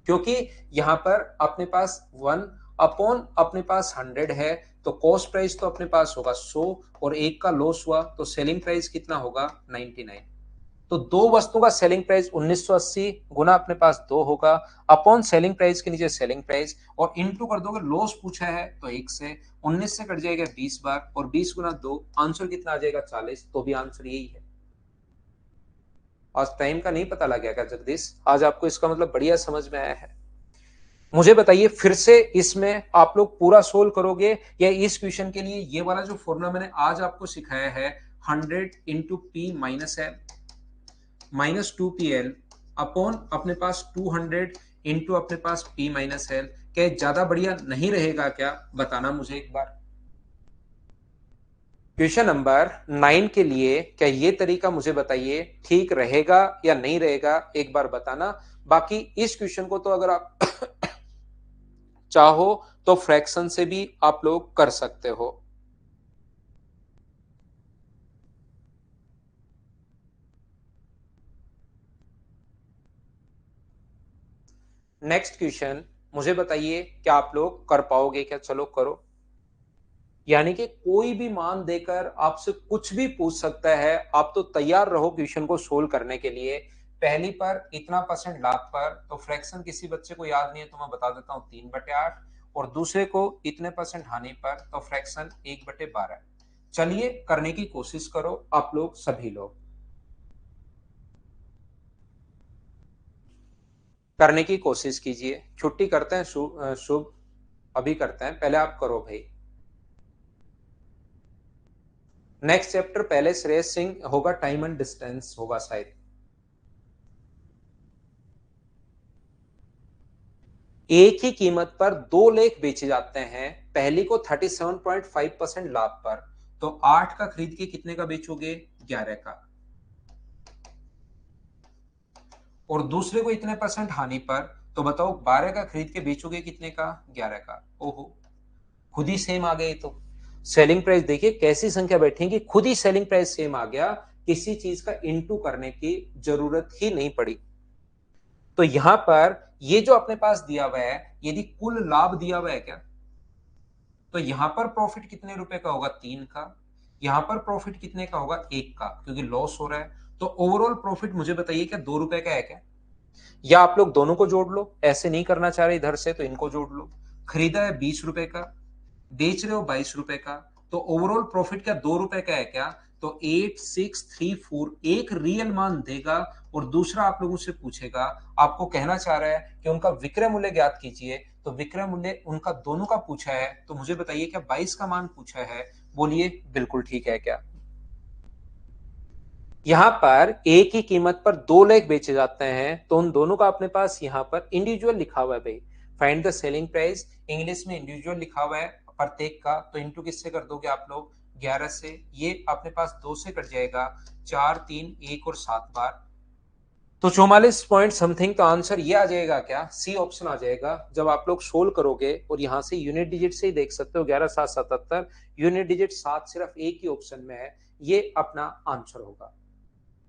क्योंकि यहां पर अपने पास 1 अपॉन अपने पास 100 है, तो कॉस्ट प्राइस तो अपने पास होगा 100, और एक का लॉस हुआ तो सेलिंग प्राइस कितना होगा 99। तो दो वस्तुओं का सेलिंग प्राइस 1980 गुना अपने पास 2 होगा, अपॉन सेलिंग प्राइस के नीचे सेलिंग प्राइस, और इनटू कर दोगे, लॉस पूछा है तो 1 से 19 से कट जाएगा 20 बार, और 20 गुना 2, आंसर कितना आ जाएगा 40। तो भी आंसर यही है। आज टाइम का नहीं पता लग गया क्या जगदीश, आज आपको इसका मतलब बढ़िया समझ में आया है। मुझे बताइए फिर से इसमें आप लोग पूरा सोल्व करोगे, या इस क्वेश्चन के लिए ये वाला जो फॉर्मूला मैंने आज आपको सिखाया है 100 इंटू पी माइनस है माइनस 2pl अपॉन अपने पास 200 इंटू अपने पास p माइनस एल, क्या ज्यादा बढ़िया नहीं रहेगा क्या, बताना मुझे एक बार। क्वेश्चन नंबर 9 के लिए क्या ये तरीका मुझे बताइए ठीक रहेगा या नहीं रहेगा, एक बार बताना। बाकी इस क्वेश्चन को तो अगर आप चाहो तो फ्रैक्शन से भी आप लोग कर सकते हो। नेक्स्ट क्वेश्चन मुझे बताइए क्या आप लोग कर पाओगे क्या, चलो करो। यानी कि कोई भी मान देकर आपसे कुछ भी पूछ सकता है, आप तो तैयार रहो क्वेश्चन को सोल्व करने के लिए। पहली पर इतना परसेंट लाभ पर, तो फ्रैक्शन किसी बच्चे को याद नहीं है तो मैं बता देता हूं 3/8, और दूसरे को इतने परसेंट हानि पर, तो फ्रैक्शन 1/12। चलिए करने की कोशिश करो आप लोग सभी लोग, करने की कोशिश कीजिए। छुट्टी करते हैं शुभ शुभ, अभी करते हैं, पहले आप करो भाई। नेक्स्ट चैप्टर पहले श्रेयस सिंह होगा, टाइम एंड डिस्टेंस होगा शायद। एक ही कीमत पर दो लेख बेचे जाते हैं, पहली को 37.5% लाभ पर, तो 8 का खरीद के कितने का बेचोगे 11 का, और दूसरे को इतने परसेंट हानि पर, तो बताओ 12 का खरीद के बेचोगे कितने का 11 का। ओहो, खुद ही सेम आ गए। तो सेलिंग प्राइस देखिए कैसी संख्या बैठेगी, खुद ही सेलिंग प्राइस सेम आ गया, किसी चीज का इनटू करने की जरूरत ही नहीं पड़ी। तो यहां पर ये जो अपने पास दिया हुआ है, यदि कुल लाभ दिया हुआ है क्या, तो यहां पर प्रॉफिट कितने रुपए का होगा 3 का, यहां पर प्रॉफिट कितने का होगा 1 का, क्योंकि लॉस हो रहा है। तो ओवरऑल प्रॉफिट मुझे बताइए क्या 2 रुपए का है क्या, या आप लोग दोनों को जोड़ लो, ऐसे नहीं करना चाह रहे इधर से तो इनको जोड़ लो। खरीदा है 20 रुपए का, बेच रहे हो 22 रुपए का, तो ओवरऑल प्रॉफिट क्या 2 रुपए का है क्या, तो 8634 एक रियल मान देगा और दूसरा आप लोगों से पूछेगा, आपको कहना चाह रहा है कि उनका विक्रय मूल्य ज्ञात कीजिए। तो विक्रय मूल्य उनका दोनों का पूछा है, तो मुझे बताइए क्या 22 का मान पूछा है? बोलिए बिल्कुल ठीक है क्या? यहां पर एक ही कीमत पर दो लेख बेचे जाते हैं, तो उन दोनों का अपने पास यहां पर इंडिविजुअल लिखा हुआ है भाई। Find the selling price, English में इंडिविजुअल लिखा हुआ है प्रत्येक का, तो इंटू किससे कर दोगे आप लोग? 11 से। ये अपने पास 2 से कट जाएगा, 4 3 1 और 7 बार, तो 44 पॉइंट समथिंग। तो आंसर ये आ जाएगा क्या? सी ऑप्शन आ जाएगा। जब आप लोग सोल्व करोगे और यहां से यूनिट डिजिट से ही देख सकते हो, 11 7 77, यूनिट डिजिट 7 सिर्फ एक ही ऑप्शन में है, ये अपना आंसर होगा।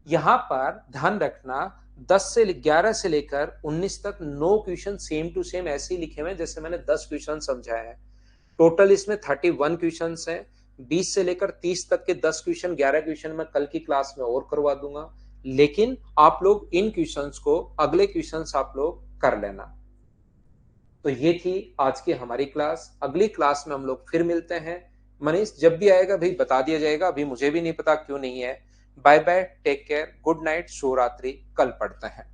यहां पर ध्यान रखना, 10 से 11 से लेकर 19 तक 9 क्वेश्चन सेम टू सेम ऐसे ही लिखे हुए हैं जैसे मैंने 10 क्वेश्चन समझाया है। टोटल इसमें 31 क्वेश्चन हैं। 20 से लेकर 30 तक के 10 क्वेश्चन, 11 क्वेश्चन मैं कल की क्लास में और करवा दूंगा, लेकिन आप लोग इन क्वेश्चंस को, अगले क्वेश्चंस आप लोग कर लेना। तो ये थी आज की हमारी क्लास। अगली क्लास में हम लोग फिर मिलते हैं। मनीष जब भी आएगा भाई बता दिया जाएगा, अभी मुझे भी नहीं पता क्यों नहीं है। Bye bye, take care, good night, शुभ रात्रि, कल पढ़ते हैं।